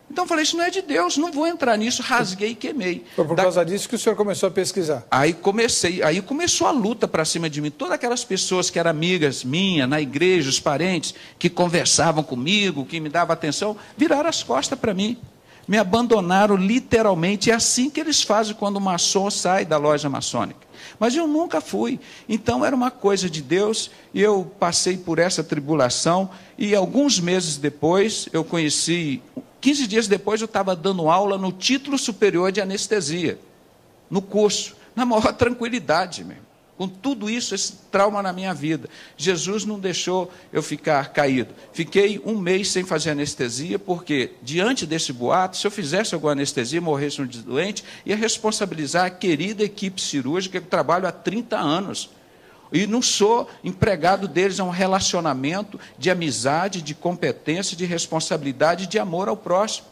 [SPEAKER 3] Então eu falei, isso não é de Deus, não vou entrar nisso, rasguei e queimei.
[SPEAKER 2] Foi por causa disso que o senhor começou a pesquisar.
[SPEAKER 3] Aí começou a luta para cima de mim. Todas aquelas pessoas que eram amigas minhas, na igreja, os parentes, que conversavam comigo, que me davam atenção, viraram as costas para mim. Me abandonaram literalmente. É assim que eles fazem quando o maçom sai da loja maçônica. Mas eu nunca fui. Então era uma coisa de Deus, e eu passei por essa tribulação, e alguns meses depois, eu conheci... 15 dias depois eu estava dando aula no título superior de anestesia, no curso, na maior tranquilidade mesmo. Com tudo isso, esse trauma na minha vida. Jesus não deixou eu ficar caído. Fiquei 1 mês sem fazer anestesia, porque diante desse boato, se eu fizesse alguma anestesia e morresse um doente, ia responsabilizar a querida equipe cirúrgica que eu trabalho há 30 anos. E não sou empregado deles, é um relacionamento de amizade, de competência, de responsabilidade, de amor ao próximo.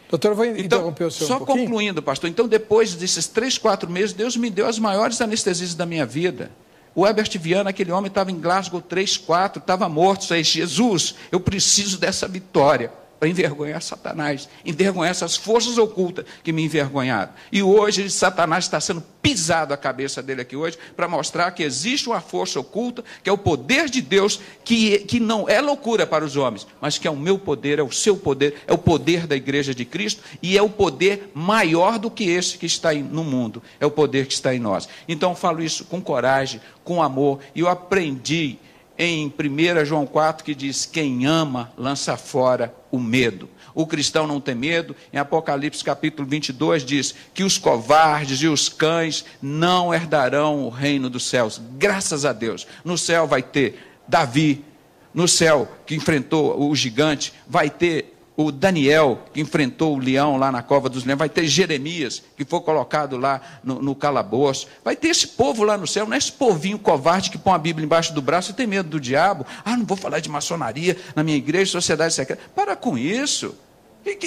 [SPEAKER 2] Doutor, eu vou interromper o senhor
[SPEAKER 3] só
[SPEAKER 2] um pouquinho.
[SPEAKER 3] Concluindo, pastor, então depois desses 3, 4 meses, Deus me deu as maiores anestesias da minha vida. O Herbert Viana, aquele homem, estava em Glasgow 3, 4, estava morto. Falei, Jesus, eu preciso dessa vitória para envergonhar Satanás, envergonhar essas forças ocultas que me envergonharam. E hoje Satanás está sendo pisado a cabeça dele aqui hoje para mostrar que existe uma força oculta, que é o poder de Deus, que não é loucura para os homens, mas que é o meu poder, é o seu poder, é o poder da Igreja de Cristo, e é o poder maior do que esse que está no mundo, é o poder que está em nós. Então eu falo isso com coragem, com amor, e eu aprendi em 1 João 4, que diz: quem ama lança fora o medo. O cristão não tem medo. Em Apocalipse capítulo 22 diz que os covardes e os cães não herdarão o reino dos céus. Graças a Deus. No céu vai ter Davi, no céu que enfrentou o gigante, vai ter o Daniel, que enfrentou o leão lá na cova dos leões, vai ter Jeremias, que foi colocado lá no calabouço, vai ter esse povo lá no céu, não é esse povinho covarde que põe a Bíblia embaixo do braço e tem medo do diabo. Ah, não vou falar de maçonaria na minha igreja, sociedade secreta. Para com isso.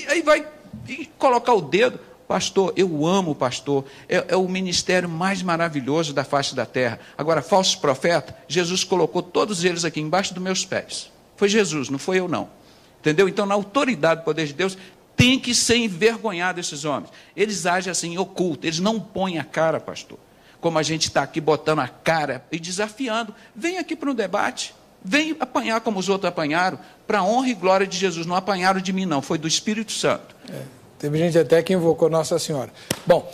[SPEAKER 3] Aí vai colocar o dedo. Pastor, eu amo o pastor, é o ministério mais maravilhoso da face da terra. Agora, falsos profetas, Jesus colocou todos eles aqui embaixo dos meus pés. Foi Jesus, não foi eu não. Entendeu? Então, na autoridade do poder de Deus, tem que ser envergonhado esses homens. Eles agem assim, oculto, eles não põem a cara, pastor. Como a gente está aqui botando a cara e desafiando. Vem aqui para um debate, vem apanhar como os outros apanharam, para a honra e glória de Jesus. Não apanharam de mim não, foi do Espírito Santo.
[SPEAKER 2] Teve gente até que invocou Nossa Senhora. Bom,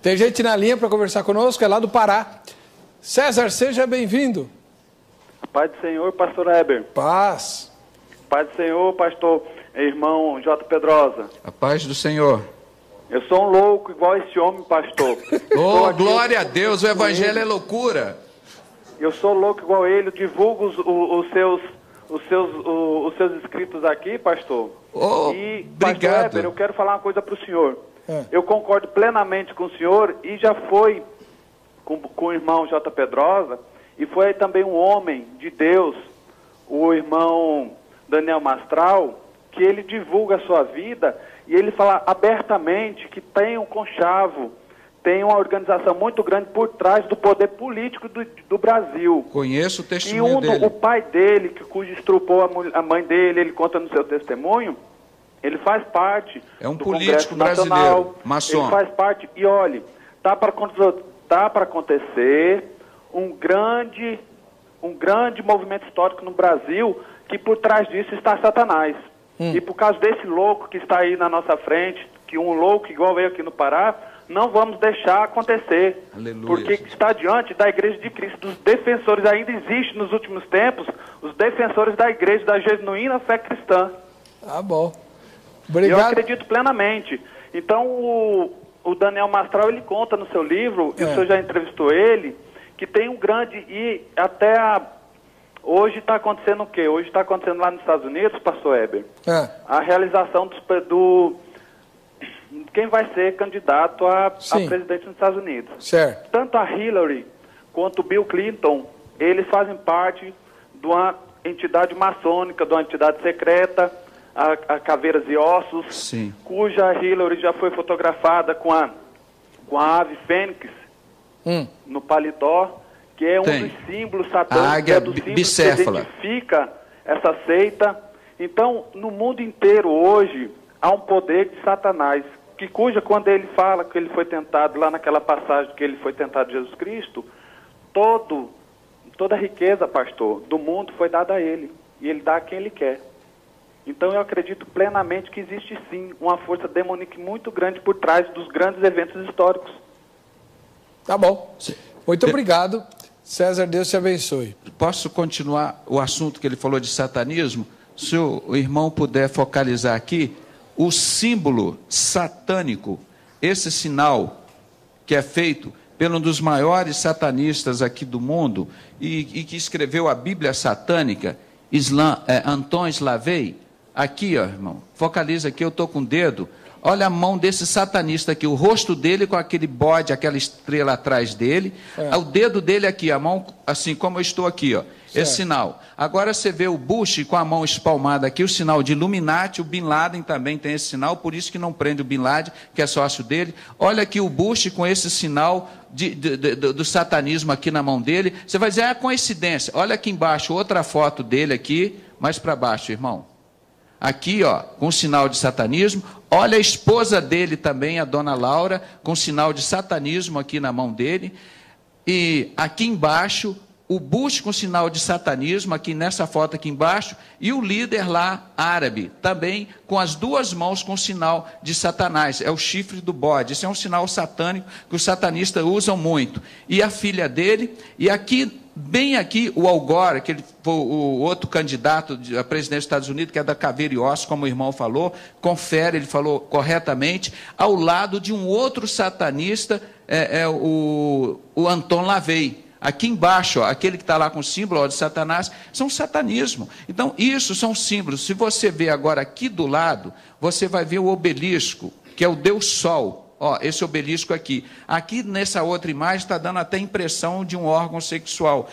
[SPEAKER 2] tem gente na linha para conversar conosco, é lá do Pará. César, seja bem-vindo.
[SPEAKER 9] Paz do Senhor, pastor Heber.
[SPEAKER 2] Paz.
[SPEAKER 9] Paz do Senhor, pastor irmão J. Pedrosa.
[SPEAKER 3] A paz do Senhor.
[SPEAKER 9] Eu sou um louco igual esse homem, pastor.
[SPEAKER 3] Oh, glória a Deus, o evangelho é loucura.
[SPEAKER 9] Eu sou louco igual ele, eu divulgo os seus inscritos aqui, pastor.
[SPEAKER 3] Oh,
[SPEAKER 9] e,
[SPEAKER 3] obrigado.
[SPEAKER 9] Pastor Heber, eu quero falar uma coisa para o senhor. Eu concordo plenamente com o senhor e já foi com o irmão J. Pedrosa. E foi também um homem de Deus, o irmão Daniel Mastral, que ele divulga a sua vida e ele fala abertamente que tem um conchavo, tem uma organização muito grande por trás do poder político do Brasil.
[SPEAKER 3] Conheço o testemunho dele.
[SPEAKER 9] O pai dele, cujo estrupou a mãe dele, ele conta no seu testemunho, ele faz parte
[SPEAKER 3] do
[SPEAKER 9] político
[SPEAKER 3] Congresso
[SPEAKER 9] brasileiro,
[SPEAKER 3] Nacional, maçom.
[SPEAKER 9] Ele faz parte, e olhe, tá para acontecer um grande movimento histórico no Brasil, que por trás disso está Satanás. E por causa desse louco que está aí na nossa frente, que um louco igual eu aqui no Pará, não vamos deixar acontecer.
[SPEAKER 3] Aleluia.
[SPEAKER 9] Porque está diante da Igreja de Cristo, dos defensores, ainda existe nos últimos tempos, os defensores da Igreja, da genuína fé cristã.
[SPEAKER 2] Ah, bom. Obrigado.
[SPEAKER 9] Eu acredito plenamente. Então, o Daniel Mastral, ele conta no seu livro, e o senhor já entrevistou ele, que tem um grande, e até hoje está acontecendo o quê? Hoje está acontecendo lá nos Estados Unidos, pastor Heber, a realização quem vai ser candidato a presidente nos Estados Unidos.
[SPEAKER 2] Certo.
[SPEAKER 9] Tanto a Hillary quanto o Bill Clinton, eles fazem parte de uma entidade maçônica, de uma entidade secreta, a Caveiras e Ossos, cuja Hillary já foi fotografada com a ave fênix, no paletó, que é um dos símbolos satânicos, é do símbolo
[SPEAKER 3] bicéfala,
[SPEAKER 9] que identifica essa seita. Então, no mundo inteiro hoje, há um poder de Satanás, quando ele fala que ele foi tentado, lá naquela passagem que ele foi tentado de Jesus Cristo, toda a riqueza, pastor, do mundo foi dada a ele, e ele dá a quem ele quer. Então eu acredito plenamente que existe sim uma força demoníaca muito grande por trás dos grandes eventos históricos.
[SPEAKER 2] Tá bom. Muito obrigado. César, Deus te abençoe.
[SPEAKER 3] Posso continuar o assunto que ele falou de satanismo? Se o irmão puder focalizar aqui, o símbolo satânico, esse sinal que é feito pelo um dos maiores satanistas aqui do mundo e que escreveu a Bíblia satânica, Anton Lavey. Aqui, ó, irmão, focaliza aqui, eu estou com o dedo. Olha a mão desse satanista aqui, o rosto dele com aquele bode, aquela estrela atrás dele. O dedo dele aqui, a mão, assim como eu estou aqui, ó. Esse sinal. Agora você vê o Bush com a mão espalmada aqui, o sinal de Illuminati, o Bin Laden também tem esse sinal, por isso que não prende o Bin Laden, que é sócio dele. Olha aqui o Bush com esse sinal do satanismo aqui na mão dele. Você vai dizer, é coincidência. Olha aqui embaixo, outra foto dele aqui, mais para baixo, irmão. Aqui, ó, com sinal de satanismo. Olha a esposa dele também, a dona Laura, com sinal de satanismo aqui na mão dele. E aqui embaixo, o busto com sinal de satanismo, aqui nessa foto aqui embaixo, e o líder lá, árabe, também com as duas mãos com sinal de Satanás, é o chifre do bode. Esse é um sinal satânico que os satanistas usam muito. E a filha dele, e aqui, bem aqui, o Al Gore, que ele foi o outro candidato a presidente dos Estados Unidos, que é da Caveira e Osso, como o irmão falou, confere, ele falou corretamente, ao lado de um outro satanista, o Anton LaVey. Aqui embaixo, ó, aquele que está lá com o símbolo, ó, de Satanás, são satanismo. Então, isso são símbolos. Se você ver agora aqui do lado, você vai ver o obelisco, que é o Deus Sol. Ó, esse obelisco aqui. Aqui, nessa outra imagem, está dando até a impressão de um órgão sexual.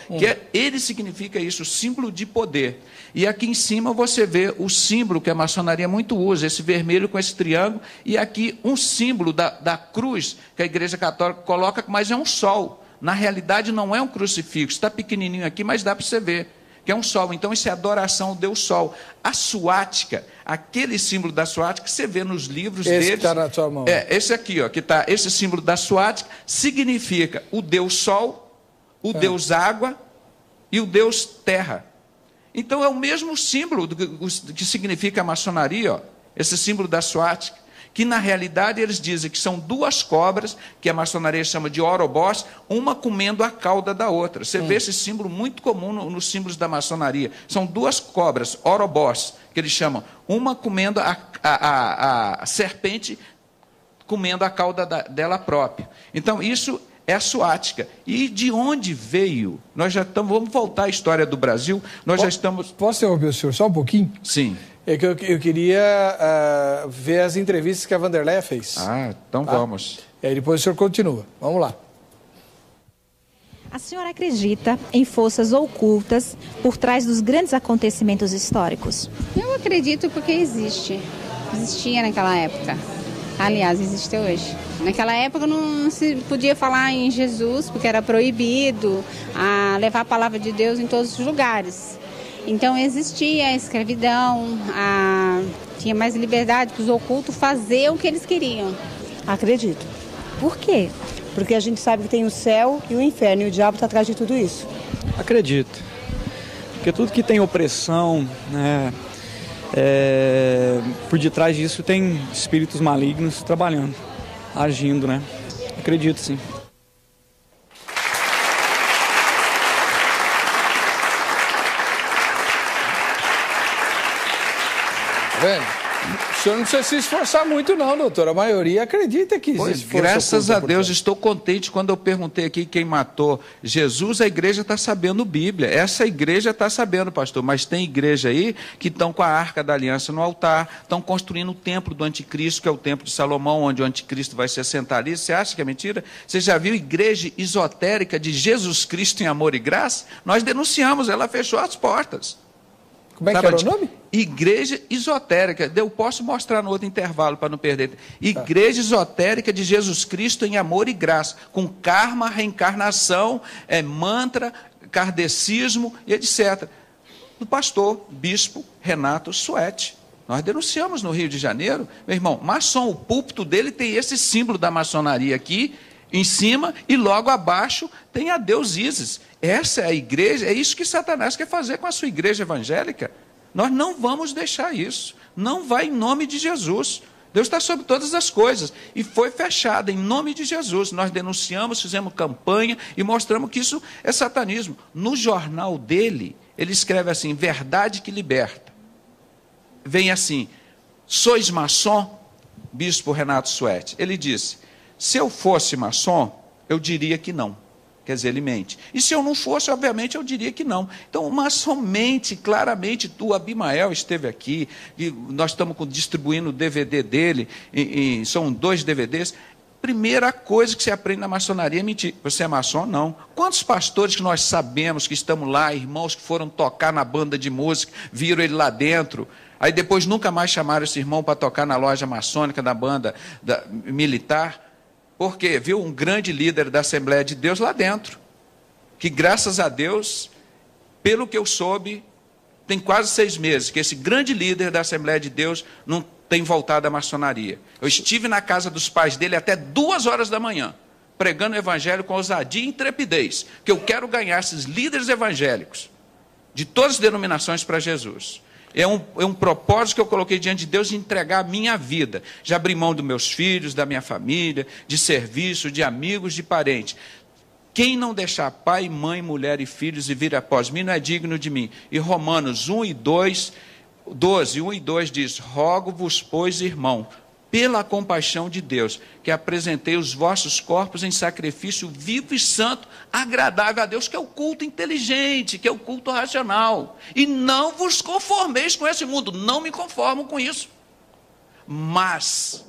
[SPEAKER 3] Ele significa isso, símbolo de poder. E aqui em cima você vê o símbolo que a maçonaria muito usa, esse vermelho com esse triângulo, e aqui um símbolo da cruz, que a Igreja Católica coloca, mas é um sol. Na realidade, não é um crucifixo, está pequenininho aqui, mas dá para você ver, que é um sol. Então, isso é adoração ao Deus Sol. A suática, aquele símbolo da suática, você vê nos livros deles.
[SPEAKER 2] Esse está na sua mão.
[SPEAKER 3] Esse aqui, ó, que tá, esse símbolo da suática, significa o Deus Sol, o Deus Água e o Deus Terra. Então, é o mesmo símbolo que significa a maçonaria, ó, esse símbolo da suática, que na realidade eles dizem que são duas cobras, que a maçonaria chama de orobós, uma comendo a cauda da outra. Você vê esse símbolo muito comum nos símbolos da maçonaria. São duas cobras, orobós, que eles chamam, uma comendo a serpente, comendo a cauda dela própria. Então, isso é a suática. E de onde veio? Nós já estamos, vamos voltar à história do Brasil, nós já estamos...
[SPEAKER 2] Posso interromper o senhor só um pouquinho?
[SPEAKER 3] Sim.
[SPEAKER 2] É que eu queria ver as entrevistas que a Vanderleia fez.
[SPEAKER 3] Então vamos.
[SPEAKER 2] E aí depois o senhor continua. Vamos lá.
[SPEAKER 4] A senhora acredita em forças ocultas por trás dos grandes acontecimentos históricos?
[SPEAKER 10] Eu acredito porque existe. Existia naquela época. Aliás, existe hoje. Naquela época não se podia falar em Jesus, porque era proibido levar a palavra de Deus em todos os lugares. Então existia a escravidão, tinha mais liberdade para os ocultos fazer o que eles queriam.
[SPEAKER 11] Acredito.
[SPEAKER 4] Por quê?
[SPEAKER 11] Porque a gente sabe que tem o céu e o inferno, e o diabo está atrás de tudo isso.
[SPEAKER 12] Acredito. Porque tudo que tem opressão, né, por detrás disso tem espíritos malignos trabalhando, agindo, né? Acredito, sim.
[SPEAKER 2] O senhor não precisa se esforçar muito não, doutor. A maioria acredita que existe força.
[SPEAKER 3] Graças a Deus, estou contente quando eu perguntei aqui quem matou Jesus, a igreja está sabendo Bíblia. Essa igreja está sabendo, pastor, mas tem igreja aí que estão com a Arca da Aliança no altar, estão construindo o templo do anticristo, que é o templo de Salomão, onde o anticristo vai se assentar ali. Você acha que é mentira? Você já viu igreja esotérica de Jesus Cristo em amor e graça? Nós denunciamos, ela fechou as portas.
[SPEAKER 2] Como é que era o nome?
[SPEAKER 3] Igreja esotérica. Eu posso mostrar no outro intervalo para não perder. Igreja esotérica de Jesus Cristo em amor e graça, com karma, reencarnação, mantra, kardecismo e etc. Do pastor, bispo Renato Suete. Nós denunciamos no Rio de Janeiro. Meu irmão, maçom, o púlpito dele tem esse símbolo da maçonaria aqui, em cima, e logo abaixo tem a Deus Ísis. Essa é a igreja, é isso que Satanás quer fazer com a sua igreja evangélica. Nós não vamos deixar isso. Não vai em nome de Jesus. Deus está sobre todas as coisas. E foi fechada em nome de Jesus. Nós denunciamos, fizemos campanha e mostramos que isso é satanismo. No jornal dele, ele escreve assim, verdade que liberta. Vem assim, sois maçom? Bispo Renato Suete. Ele disse, se eu fosse maçom, eu diria que não. Quer dizer, ele mente. E se eu não fosse, obviamente, eu diria que não. Então, maçommente, claramente, o Abimael esteve aqui, e nós estamos distribuindo o DVD dele, são 2 DVDs. Primeira coisa que você aprende na maçonaria é mentir. Você é maçom? Não. Quantos pastores que nós sabemos que estamos lá, irmãos que foram tocar na banda de música, viram ele lá dentro, aí depois nunca mais chamaram esse irmão para tocar na loja maçônica da banda militar? Porque viu um grande líder da Assembleia de Deus lá dentro, que graças a Deus, pelo que eu soube, tem quase 6 meses, que esse grande líder da Assembleia de Deus não tem voltado à maçonaria. Eu estive na casa dos pais dele até 2 horas da manhã, pregando o evangelho com ousadia e intrepidez, que eu quero ganhar esses líderes evangélicos de todas as denominações para Jesus. É um propósito que eu coloquei diante de Deus de entregar a minha vida. Já abri mão dos meus filhos, da minha família, de serviço, de amigos, de parentes. Quem não deixar pai, mãe, mulher e filhos e vir após mim não é digno de mim. E Romanos 1 e 2, 12, 1 e 2 diz: rogo-vos, pois, irmão, pela compaixão de Deus, que apresentei os vossos corpos em sacrifício vivo e santo, agradável a Deus, que é o culto inteligente, que é o culto racional. E não vos conformeis com esse mundo, não me conformo com isso. Mas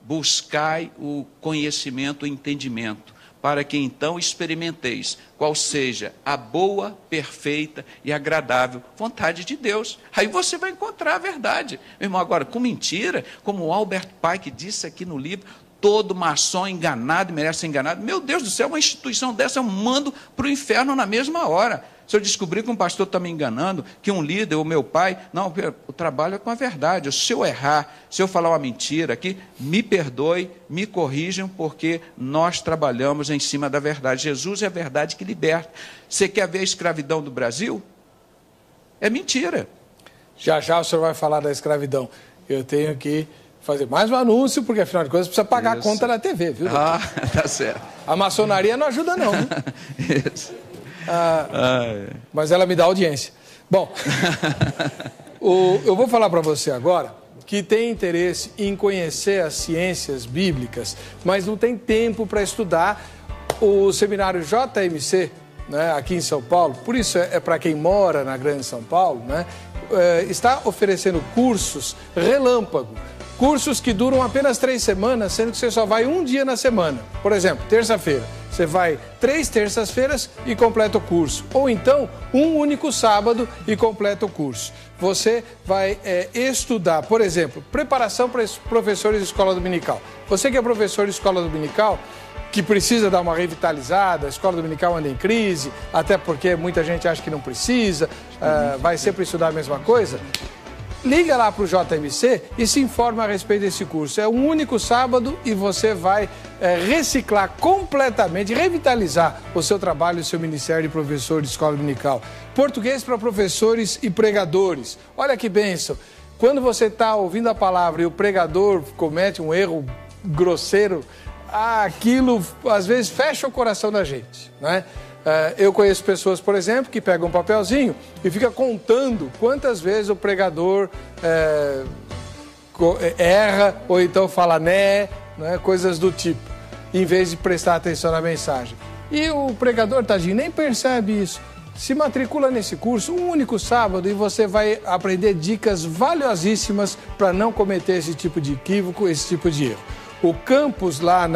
[SPEAKER 3] buscai o conhecimento, o entendimento, para que então experimenteis qual seja a boa, perfeita e agradável vontade de Deus. Aí você vai encontrar a verdade. Meu irmão, agora, com mentira, como o Albert Pike disse aqui no livro, todo maçom enganado merece ser enganado. Meu Deus do céu, uma instituição dessa eu mando para o inferno na mesma hora. Se eu descobrir que um pastor está me enganando, que um líder, ou meu pai, não, o trabalho é com a verdade. Se eu errar, se eu falar uma mentira aqui, me perdoe, me corrijam, porque nós trabalhamos em cima da verdade. Jesus é a verdade que liberta. Você quer ver a escravidão do Brasil? É mentira.
[SPEAKER 2] Já já o senhor vai falar da escravidão. Eu tenho que fazer mais um anúncio, porque afinal de contas precisa pagar a conta na TV, viu?
[SPEAKER 3] Ah, tá certo.
[SPEAKER 2] A maçonaria não ajuda não, viu?
[SPEAKER 3] Isso.
[SPEAKER 2] Mas ela me dá audiência. Bom, eu vou falar para você agora que tem interesse em conhecer as ciências bíblicas, mas não tem tempo para estudar o seminário JMC, né, aqui em São Paulo. Por isso é para quem mora na Grande São Paulo, né, está oferecendo cursos relâmpago. Cursos que duram apenas 3 semanas, sendo que você só vai um dia na semana. Por exemplo, terça-feira. Você vai 3 terças-feiras e completa o curso. Ou então, um único sábado e completa o curso. Você vai estudar, por exemplo, preparação para professores de escola dominical. Você que é professor de escola dominical, que precisa dar uma revitalizada, a escola dominical anda em crise, até porque muita gente acha que não precisa, vai sempre estudar a mesma coisa. Liga lá para o JMC e se informa a respeito desse curso. É um único sábado e você vai reciclar completamente, revitalizar o seu trabalho e o seu ministério de professor de escola dominical. Português para professores e pregadores. Olha que bênção. Quando você está ouvindo a palavra e o pregador comete um erro grosseiro, aquilo às vezes fecha o coração da gente, né? Eu conheço pessoas, por exemplo, que pegam um papelzinho e fica contando quantas vezes o pregador erra ou então fala né, coisas do tipo, em vez de prestar atenção na mensagem. E o pregador, tadinho, nem percebe isso. Se matricula nesse curso um único sábado e você vai aprender dicas valiosíssimas para não cometer esse tipo de equívoco, esse tipo de erro. O campus lá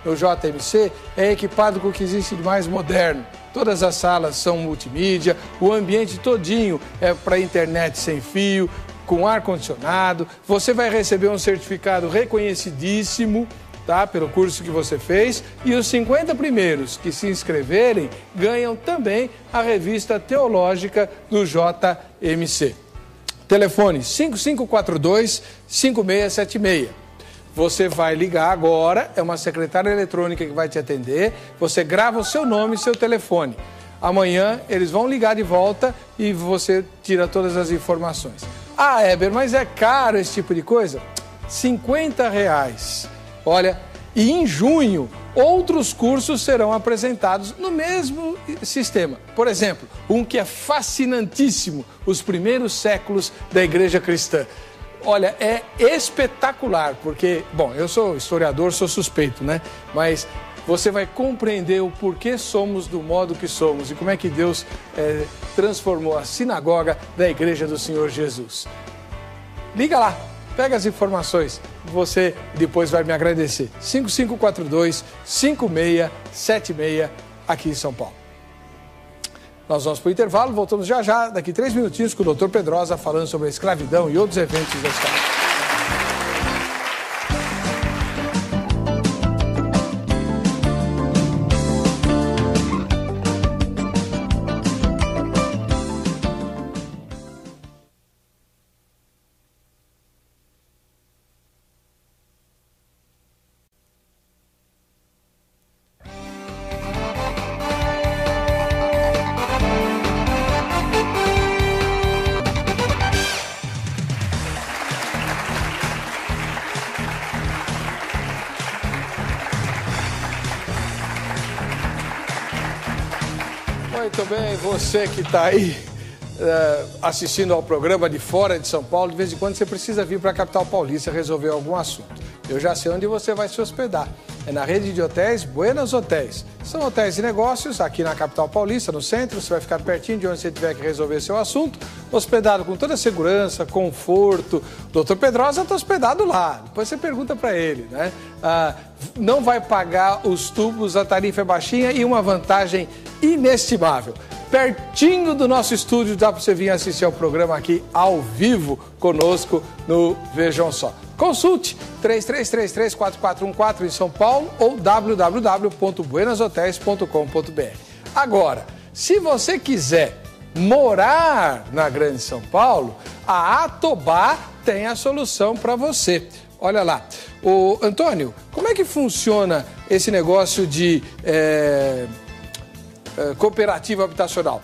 [SPEAKER 2] no JMC é equipado com o que existe de mais moderno. Todas as salas são multimídia, o ambiente todinho é para internet sem fio, com ar-condicionado. Você vai receber um certificado reconhecidíssimo, tá, pelo curso que você fez. E os 50 primeiros que se inscreverem ganham também a revista teológica do JMC. Telefone 5542-5676. Você vai ligar agora, é uma secretária eletrônica que vai te atender, você grava o seu nome e seu telefone. Amanhã eles vão ligar de volta e você tira todas as informações. Ah, Heber, mas é caro esse tipo de coisa? R$50. Olha, e em junho, outros cursos serão apresentados no mesmo sistema. Por exemplo, um que é fascinantíssimo, os primeiros séculos da igreja cristã. Olha, é espetacular, porque, bom, eu sou historiador, sou suspeito, né? Mas você vai compreender o porquê somos do modo que somos e como é que Deus transformou a sinagoga da igreja do Senhor Jesus. Liga lá, pega as informações, você depois vai me agradecer. 5542-5676, aqui em São Paulo. Nós vamos para o intervalo, voltamos já já, daqui 3 minutinhos, com o Dr. Pedrosa falando sobre a escravidão e outros eventos da história. Muito bem, você que está aí assistindo ao programa de fora de São Paulo, de vez em quando você precisa vir para a capital paulista resolver algum assunto. Eu já sei onde você vai se hospedar. É na rede de hotéis Buenas Hotéis. São hotéis de negócios aqui na capital paulista, no centro. Você vai ficar pertinho de onde você tiver que resolver seu assunto. Hospedado com toda a segurança, conforto. O Dr. Pedrosa está hospedado lá. Depois você pergunta para ele, né? Não vai pagar os tubos, a tarifa é baixinha e uma vantagem inestimável. Pertinho do nosso estúdio, dá para você vir assistir ao programa aqui ao vivo conosco no Vejam Só. Consulte 3333-4414 em São Paulo ou www.buenashotéis.com.br. Agora, se você quiser morar na Grande São Paulo, a Atobá tem a solução para você. Olha lá. Ô, Antônio, como é que funciona esse negócio de cooperativa habitacional?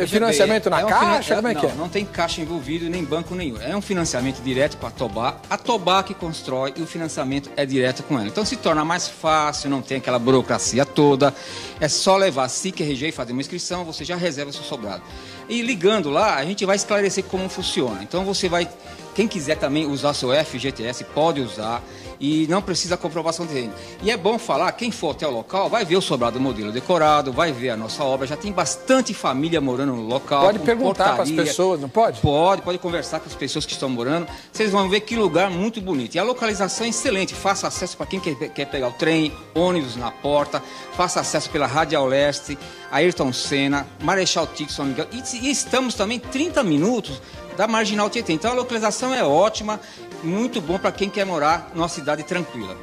[SPEAKER 2] Financiamento na Caixa? Como é que é?
[SPEAKER 7] Não tem Caixa envolvido, nem banco nenhum. É um financiamento direto com a Atobá. A Atobá que constrói e o financiamento é direto com ela. Então se torna mais fácil, não tem aquela burocracia toda. É só levar a SIC RG e fazer uma inscrição, você já reserva o seu sobrado. E ligando lá, a gente vai esclarecer como funciona. Então você vai... Quem quiser também usar seu FGTS, pode usar e não precisa comprovação de renda. E é bom falar, quem for até o local, vai ver o sobrado modelo decorado, vai ver a nossa obra, já tem bastante família morando no local.
[SPEAKER 2] Pode perguntar para as pessoas, não pode?
[SPEAKER 7] Pode conversar com as pessoas que estão morando, vocês vão ver que lugar muito bonito. E a localização é excelente, faça acesso para quem quer pegar o trem, ônibus na porta, faça acesso pela Radial Leste, Ayrton Senna, Marechal Tito, São Miguel, e estamos também 30 minutos da Marginal Tietê. Então a localização é ótima, muito bom para quem quer morar numa cidade tranquila.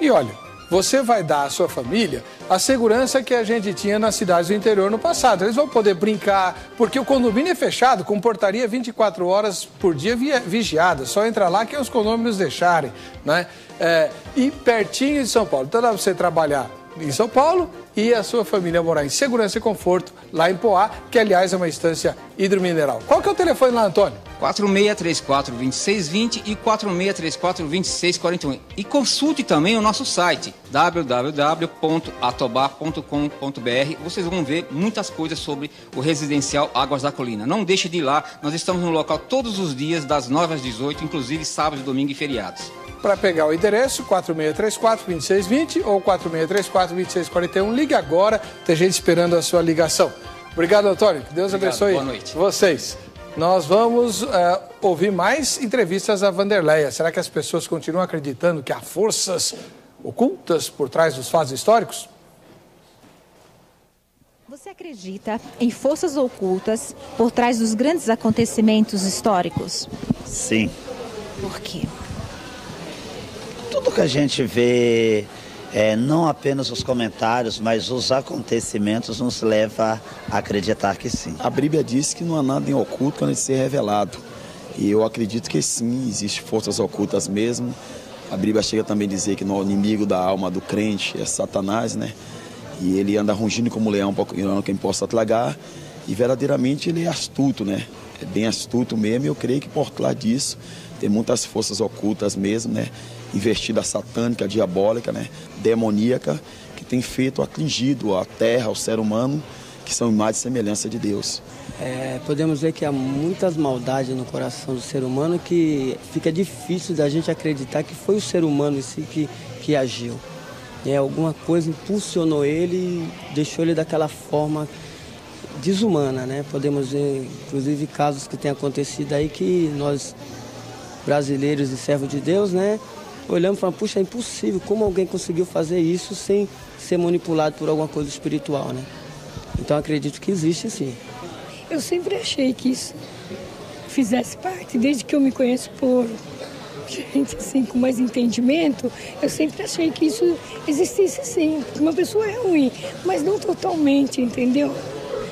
[SPEAKER 2] E olha, você vai dar à sua família a segurança que a gente tinha nas cidades do interior no passado. Eles vão poder brincar, porque o condomínio é fechado, com portaria 24 horas por dia vigiada. Só entra lá que os condôminos deixarem, né? E pertinho de São Paulo. Então dá para você trabalhar em São Paulo e a sua família morar em segurança e conforto lá em Poá, que aliás é uma instância hidromineral. Qual que é o telefone lá, Antônio?
[SPEAKER 7] 4634-2620 e 4634-2641. E consulte também o nosso site www.atobá.com.br. Vocês vão ver muitas coisas sobre o residencial Águas da Colina. Não deixe de ir lá, nós estamos no local todos os dias das 9 às 18, inclusive sábado, domingo e feriados.
[SPEAKER 2] Para pegar o endereço, 4634-2620 ou 4634-2641. Ligue agora, tem gente esperando a sua ligação. Obrigado, Antônio. Que Deus abençoe vocês. Nós vamos ouvir mais entrevistas a Vanderleia. Será que as pessoas continuam acreditando que há forças ocultas por trás dos fatos históricos?
[SPEAKER 4] Você acredita em forças ocultas por trás dos grandes acontecimentos históricos?
[SPEAKER 13] Sim.
[SPEAKER 4] Por quê?
[SPEAKER 13] Tudo que a gente vê, não apenas os comentários, mas os acontecimentos nos leva a acreditar que sim.
[SPEAKER 14] A Bíblia diz que não há nada em oculto quando ele ser revelado. E eu acredito que sim, existem forças ocultas mesmo. A Bíblia chega também a dizer que o inimigo da alma do crente é Satanás, né? E ele anda rugindo como leão, quem possa tragar. E verdadeiramente ele é astuto, né? É bem astuto mesmo, e eu creio que por trás disso tem muitas forças ocultas mesmo, né? Investida satânica, diabólica, né? Demoníaca, que tem atingido a terra, o ser humano, que são imagem e semelhança de Deus.
[SPEAKER 15] Podemos ver que há muitas maldades no coração do ser humano que fica difícil da gente acreditar que foi o ser humano em si que agiu. Alguma coisa impulsionou ele e deixou ele daquela forma desumana, né? Podemos ver, inclusive, casos que têm acontecido aí que nós, brasileiros e servos de Deus, né? Olhamos e falamos, puxa, é impossível, como alguém conseguiu fazer isso sem ser manipulado por alguma coisa espiritual, né? Então acredito que existe sim.
[SPEAKER 16] Eu sempre achei que isso fizesse parte, desde que eu me conheço por gente assim com mais entendimento, eu sempre achei que isso existisse sim, porque uma pessoa é ruim, mas não totalmente, entendeu?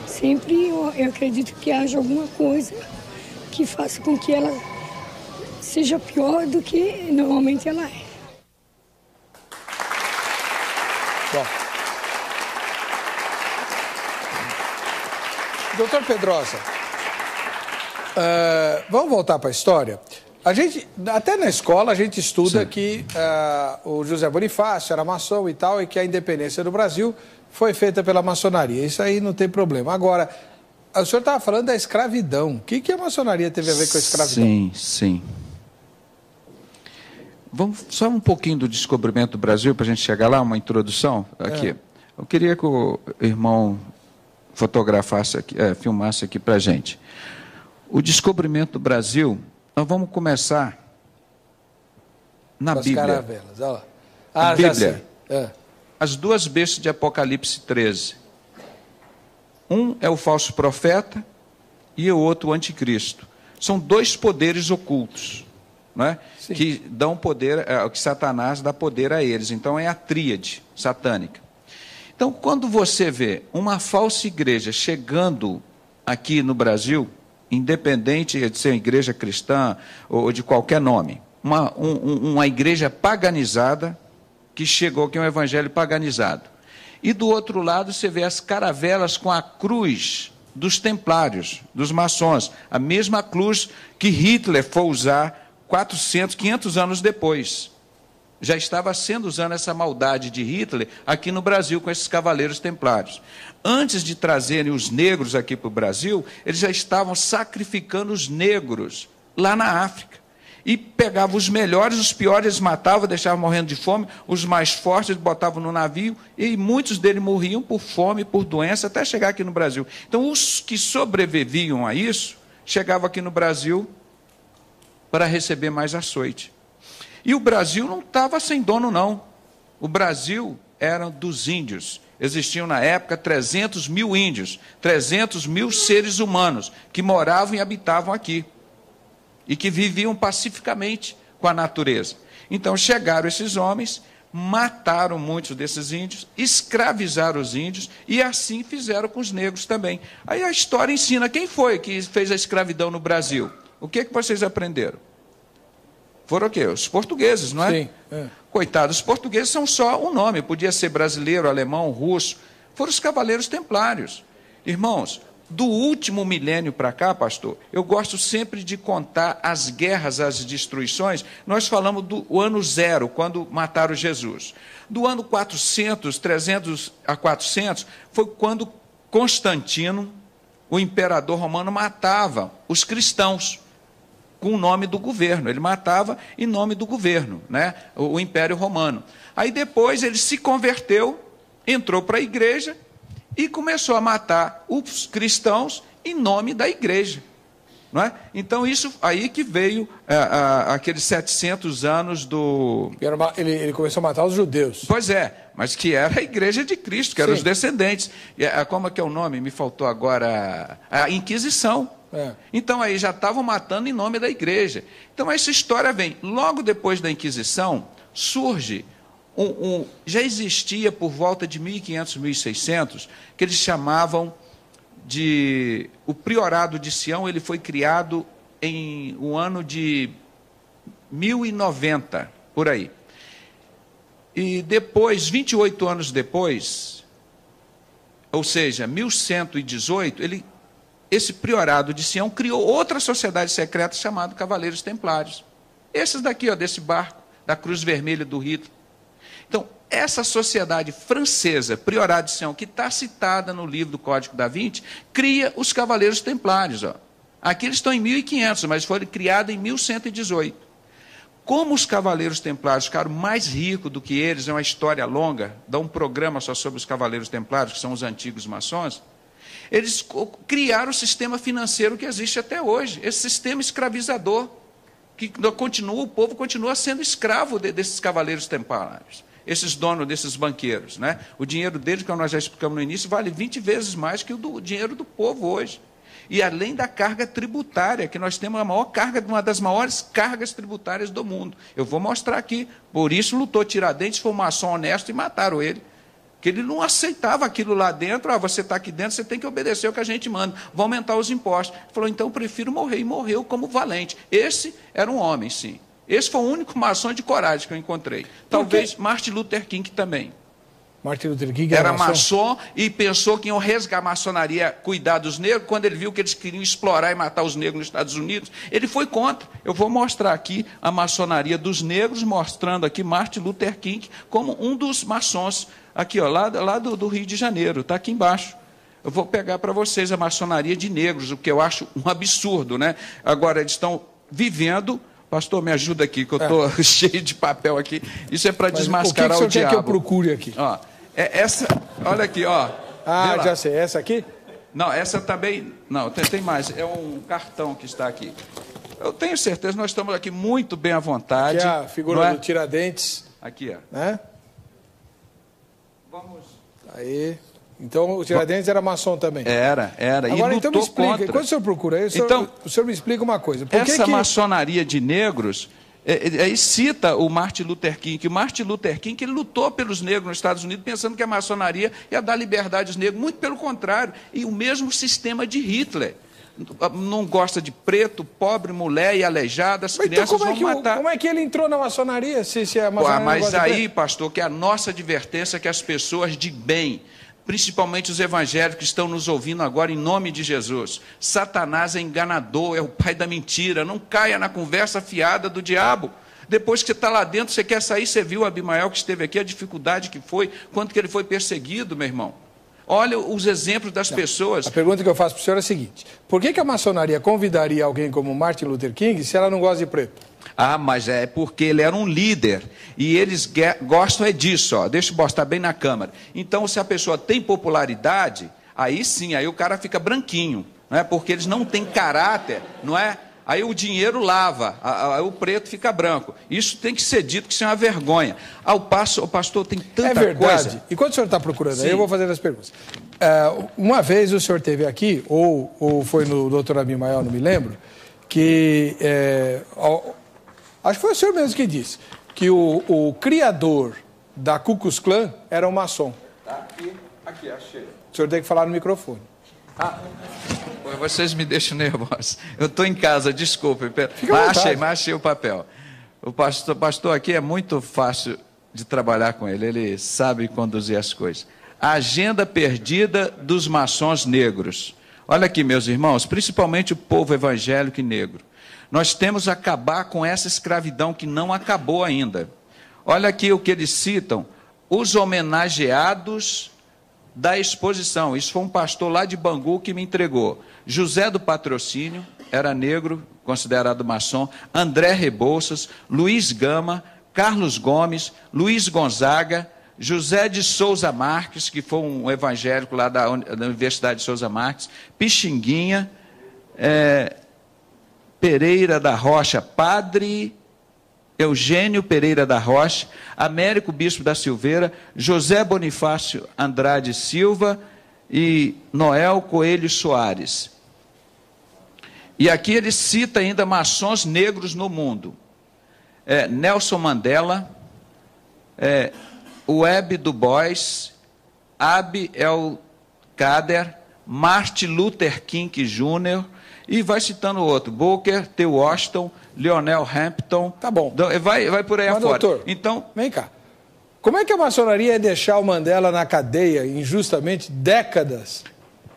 [SPEAKER 16] Sempre eu acredito que haja alguma coisa que faça com que ela seja pior do que normalmente ela é.
[SPEAKER 2] Bom. Doutor Pedrosa, vamos voltar para a história. Até na escola, a gente estuda que o José Bonifácio era maçom e tal, e que a independência do Brasil foi feita pela maçonaria. Isso aí não tem problema. Agora, o senhor estava falando da escravidão. O que a maçonaria teve a ver com a escravidão?
[SPEAKER 3] Sim, sim. Vamos só um pouquinho do descobrimento do Brasil, para a gente chegar lá, uma introdução aqui. Eu queria que o irmão fotografasse aqui, filmasse aqui para a gente. O descobrimento do Brasil, nós vamos começar na Bíblia.
[SPEAKER 2] Caravelas, olha lá.
[SPEAKER 3] A Bíblia. As duas bestas de Apocalipse 13. Um é o falso profeta e o outro o anticristo. São dois poderes ocultos, não é? Que dão poder, que Satanás dá poder a eles. Então é a tríade satânica. Então, quando você vê uma falsa igreja chegando aqui no Brasil, independente de ser uma igreja cristã ou de qualquer nome, uma igreja paganizada que chegou aqui, um evangelho paganizado. E do outro lado você vê as caravelas com a cruz dos templários, dos maçons, a mesma cruz que Hitler foi usar 400, 500 anos depois. Já estava sendo usando essa maldade de Hitler aqui no Brasil com esses cavaleiros templários. Antes de trazerem os negros aqui para o Brasil, eles já estavam sacrificando os negros lá na África. E pegavam os melhores, os piores, eles matavam, deixavam morrendo de fome, os mais fortes eles botavam no navio, e muitos deles morriam por fome, por doença, até chegar aqui no Brasil. Então, os que sobreviviam a isso, chegavam aqui no Brasil para receber mais açoite. E o Brasil não estava sem dono, não. O Brasil era dos índios. Existiam, na época, 300 mil índios, 300 mil seres humanos que moravam e habitavam aqui. E que viviam pacificamente com a natureza. Então, chegaram esses homens, mataram muitos desses índios, escravizaram os índios, e assim fizeram com os negros também. Aí a história ensina quem foi que fez a escravidão no Brasil. O que vocês aprenderam? Foram o quê? Os portugueses, não é?
[SPEAKER 2] Sim.
[SPEAKER 3] Coitados, os portugueses são só um nome, podia ser brasileiro, alemão, russo. Foram os cavaleiros templários. Irmãos, do último milênio para cá, pastor, eu gosto sempre de contar as guerras, as destruições. Nós falamos do ano 0, quando mataram Jesus. Do ano 400, 300 a 400, foi quando Constantino, o imperador romano, matava os cristãos com o nome do governo. Ele matava em nome do governo, né? O Império Romano. Aí depois ele se converteu, entrou para a igreja e começou a matar os cristãos em nome da igreja. Não é? Então, isso aí que veio aqueles 700 anos do...
[SPEAKER 2] Ele começou a matar os judeus.
[SPEAKER 3] Pois é, mas que era a igreja de Cristo, que eram os descendentes. Como é que é o nome? Me faltou agora. A Inquisição. Então, aí já estavam matando em nome da igreja. Então, essa história vem. Logo depois da Inquisição, surge... já existia por volta de 1500, 1600, que eles chamavam de... O Priorado de Sião, ele foi criado em o ano de 1090, por aí. E depois, 28 anos depois, ou seja, 1118, esse Priorado de Sião criou outra sociedade secreta chamada Cavaleiros Templários. Esses daqui, ó, desse barco, da Cruz Vermelha do Hitler. Então, essa sociedade francesa, Priorado de Sião, que está citada no livro do Código da Vinci, cria os Cavaleiros Templários. Ó. Aqui eles estão em 1500, mas foram criados em 1118. Como os Cavaleiros Templários ficaram mais ricos do que eles, é uma história longa, dá um programa só sobre os Cavaleiros Templários, que são os antigos maçons, eles criaram o sistema financeiro que existe até hoje, esse sistema escravizador, que o povo continua sendo escravo desses Cavaleiros Templários. Esses donos desses banqueiros, né? O dinheiro deles, como nós já explicamos no início, vale 20 vezes mais que o dinheiro do povo hoje. E além da carga tributária, que nós temos a maior carga, uma das maiores cargas tributárias do mundo. Eu vou mostrar aqui. Por isso lutou Tiradentes, foi um maçom honesto e mataram ele. Que ele não aceitava aquilo lá dentro. Você está aqui dentro, você tem que obedecer o que a gente manda. Vão aumentar os impostos. Ele falou, então eu prefiro morrer. E morreu como valente. Esse era um homem, sim. Esse foi o único maçom de coragem que eu encontrei. Talvez Martin Luther King também.
[SPEAKER 2] Martin Luther King
[SPEAKER 3] era maçom e pensou que iam resgatar a maçonaria, cuidar dos negros. Quando ele viu que eles queriam explorar e matar os negros nos Estados Unidos, ele foi contra. Eu vou mostrar aqui a maçonaria dos negros, mostrando aqui Martin Luther King como um dos maçons, aqui, ó, lá do Rio de Janeiro, está aqui embaixo. Eu vou pegar para vocês a maçonaria de negros, o que eu acho um absurdo, né? Agora, eles estão vivendo... Pastor, me ajuda aqui, que eu estou cheio de papel aqui. Isso é para desmascarar o diabo. O que o senhor quer
[SPEAKER 2] que eu procure aqui?
[SPEAKER 3] Ó, essa, olha aqui, ó.
[SPEAKER 2] Ah, já sei. Essa aqui?
[SPEAKER 3] Não, essa também... Não, tem mais. É um cartão que está aqui. Eu tenho certeza, nós estamos aqui muito bem à vontade.
[SPEAKER 2] Aqui é a figura do Tiradentes.
[SPEAKER 3] Aqui, ó.
[SPEAKER 2] Né?
[SPEAKER 3] Vamos...
[SPEAKER 2] Aí... Então, o Tiradentes era maçom também?
[SPEAKER 3] Era.
[SPEAKER 2] Agora,
[SPEAKER 3] e
[SPEAKER 2] então me explica,
[SPEAKER 3] contra.
[SPEAKER 2] quando o senhor procura aí, o senhor me explica uma coisa.
[SPEAKER 3] Essa maçonaria de negros, aí cita o Martin Luther King, que o Martin Luther King ele lutou pelos negros nos Estados Unidos, pensando que a maçonaria ia dar liberdade aos negros, muito pelo contrário, e o mesmo sistema de Hitler. Não gosta de preto, pobre, mulher e aleijada, as crianças vão matar.
[SPEAKER 2] Como é que ele entrou na maçonaria, se a maçonaria
[SPEAKER 3] mas aí, pastor, que é a nossa advertência que as pessoas de bem, principalmente os evangélicos que estão nos ouvindo agora, em nome de Jesus. Satanás é enganador, é o pai da mentira. Não caia na conversa fiada do diabo. Depois que você está lá dentro, você quer sair, você viu o Abimael que esteve aqui, a dificuldade que foi, quanto que ele foi perseguido, meu irmão. Olha os exemplos das pessoas.
[SPEAKER 2] A pergunta que eu faço para o senhor é a seguinte: por que a maçonaria convidaria alguém como Martin Luther King se ela não gosta de preto?
[SPEAKER 3] Ah, mas é porque ele era um líder, e eles gostam disso, ó. Deixa eu mostrar bem na câmera. Então, se a pessoa tem popularidade, aí sim, aí o cara fica branquinho, não é? Porque eles não têm caráter, não é? Aí o dinheiro lava, aí o preto fica branco. Isso tem que ser dito, que isso é uma vergonha. O pastor tem tanta coisa...
[SPEAKER 2] É verdade. E quando o senhor está procurando,
[SPEAKER 3] sim,
[SPEAKER 2] aí eu vou fazer as perguntas. Uma vez o senhor esteve aqui, ou foi no doutor Abimael, não me lembro, que... acho que foi o senhor mesmo que disse que o criador da Ku Klux Klan era um maçom.
[SPEAKER 3] Tá aqui, achei.
[SPEAKER 2] O senhor tem que falar no microfone.
[SPEAKER 3] Vocês me deixam nervosos. Eu estou em casa, desculpe. Mas achei o papel. O pastor aqui é muito fácil de trabalhar com ele. Ele sabe conduzir as coisas. A agenda perdida dos maçons negros. Olha aqui, meus irmãos, principalmente o povo evangélico e negro. Nós temos que acabar com essa escravidão que não acabou ainda. Olha aqui o que eles citam. Os homenageados da exposição. Isso foi um pastor lá de Bangu que me entregou. José do Patrocínio, era negro, considerado maçom. André Rebouças, Luiz Gama, Carlos Gomes, Luiz Gonzaga, José de Souza Marques, que foi um evangélico lá da Universidade de Souza Marques, Pixinguinha, Pereira da Rocha, Padre Eugênio Pereira da Rocha, Américo Bispo da Silveira, José Bonifácio Andrade Silva e Noel Coelho Soares. E aqui ele cita ainda maçons negros no mundo. Nelson Mandela, Webb Du Bois, Abi El-Kader, Martin Luther King Jr., e vai citando outro, Booker T. Washington, Lionel Hampton.
[SPEAKER 2] Tá bom.
[SPEAKER 3] Vai por aí afora.
[SPEAKER 2] Doutor, então, vem cá. Como é que a maçonaria ia deixar o Mandela na cadeia injustamente décadas?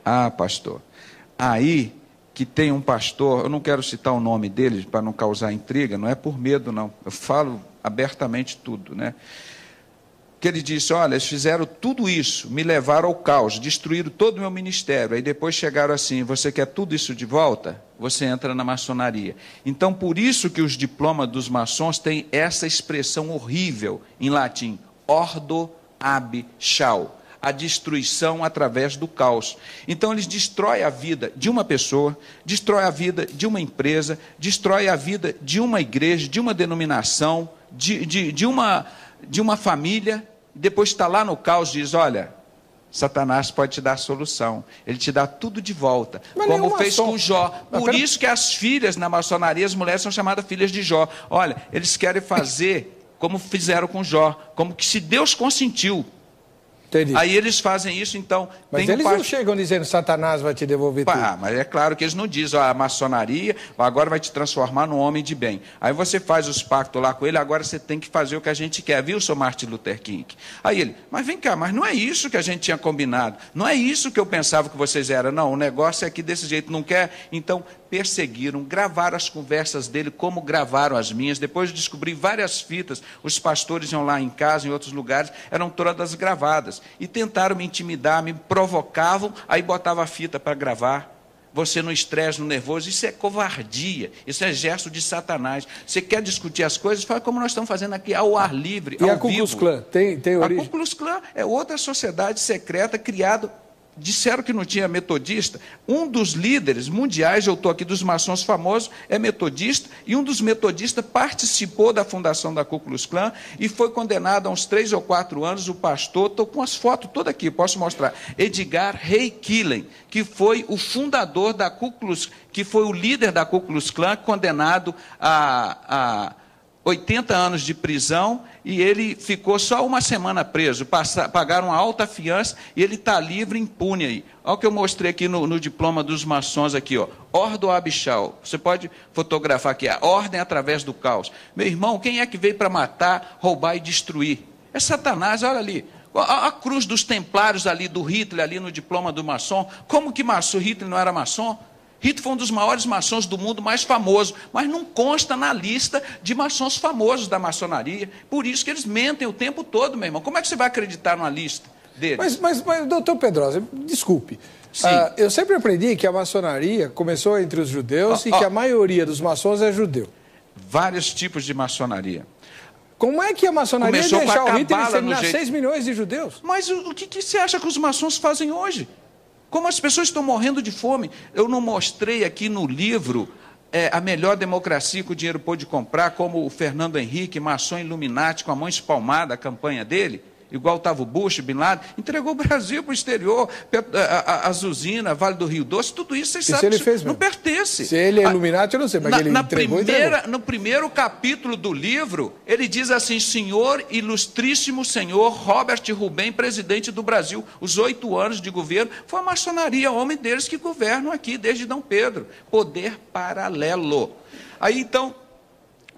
[SPEAKER 3] Ah, pastor, aí que tem um pastor, eu não quero citar o nome dele para não causar intriga, não é por medo não, eu falo abertamente tudo, né? Que ele disse, olha, eles fizeram tudo isso, me levaram ao caos, destruíram todo o meu ministério, aí depois chegaram assim, você quer tudo isso de volta? Você entra na maçonaria. Então, por isso que os diplomas dos maçons têm essa expressão horrível em latim, ordo ab chao, a destruição através do caos. Então, eles destroem a vida de uma pessoa, destroem a vida de uma empresa, destroem a vida de uma igreja, de uma denominação, de uma família. Depois está lá no caos e diz, olha, Satanás pode te dar a solução. Ele te dá tudo de volta, como fez com Jó. Por isso que as filhas na maçonaria, as mulheres são chamadas filhas de Jó. Olha, eles querem fazer como fizeram com Jó, como que se Deus consentiu.
[SPEAKER 2] Entendi.
[SPEAKER 3] Aí eles fazem isso, então...
[SPEAKER 2] Mas eles não chegam dizendo Satanás vai te devolver tudo.
[SPEAKER 3] Mas é claro que eles não dizem, a maçonaria agora vai te transformar num homem de bem. Aí você faz os pactos lá com ele, agora você tem que fazer o que a gente quer, viu, seu Martin Luther King? Aí ele, mas vem cá, mas não é isso que a gente tinha combinado, não é isso que eu pensava que vocês eram, não, o negócio é que desse jeito não quer, então perseguiram, gravaram as conversas dele como gravaram as minhas, depois de descobrir várias fitas, os pastores iam lá em casa, em outros lugares, eram todas gravadas, e tentaram me intimidar, me provocavam, aí botava a fita para gravar, você no estresse, no nervoso, isso é covardia, isso é gesto de Satanás. Você quer discutir as coisas, fala como nós estamos fazendo aqui, ao ar livre, ao vivo.
[SPEAKER 2] E a Ku Klux Klan tem origem?
[SPEAKER 3] A Ku Klux Klan é outra sociedade secreta criada. Disseram que não tinha metodista. Um dos líderes mundiais, eu estou aqui dos maçons famosos, é metodista, e um dos metodistas participou da fundação da Ku Klux Klan e foi condenado a uns 3 ou 4 anos, o pastor, estou com as fotos todas aqui, posso mostrar, Edgar Ray Killen, que foi o fundador da Ku Klux, que foi o líder da Ku Klux Klan, condenado a 80 anos de prisão, e ele ficou só uma semana preso, pagaram uma alta fiança, e ele está livre, impune aí. Olha o que eu mostrei aqui no diploma dos maçons, aqui, ó. Ordo Abishal, você pode fotografar aqui, a ordem através do caos. Meu irmão, quem é que veio para matar, roubar e destruir? É Satanás, olha ali. A cruz dos templários ali, do Hitler, ali no diploma do maçom. Como que Hitler não era maçom? Hitler foi um dos maiores maçons do mundo, mais famoso, mas não consta na lista de maçons famosos da maçonaria. Por isso que eles mentem o tempo todo, meu irmão. Como é que você vai acreditar numa lista deles?
[SPEAKER 2] Mas doutor Pedrosa, desculpe. Eu sempre aprendi que a maçonaria começou entre os judeus e que a maioria dos maçons é judeu.
[SPEAKER 3] Vários tipos de maçonaria.
[SPEAKER 2] Como é que a maçonaria
[SPEAKER 3] começou
[SPEAKER 2] deixar o Hitler
[SPEAKER 3] no
[SPEAKER 2] exterminar
[SPEAKER 3] jeito...
[SPEAKER 2] 6 milhões de judeus?
[SPEAKER 3] Mas o que você acha que os maçons fazem hoje? Como as pessoas estão morrendo de fome. Eu não mostrei aqui no livro a melhor democracia que o dinheiro pôde comprar, como o Fernando Henrique, maçom Illuminati, com a mão espalmada, a campanha dele, igual estava o Bush, Bin Laden, entregou o Brasil para o exterior, as usinas, Vale do Rio Doce, tudo isso vocês sabem que não pertence.
[SPEAKER 2] Se ele é Illuminati, eu não sei, mas ele entregou.
[SPEAKER 3] No primeiro capítulo do livro, ele diz assim, senhor, ilustríssimo senhor Robert Rubem, presidente do Brasil, os 8 anos de governo, foi a maçonaria, homem deles que governam aqui desde Dom Pedro, poder paralelo. Aí então,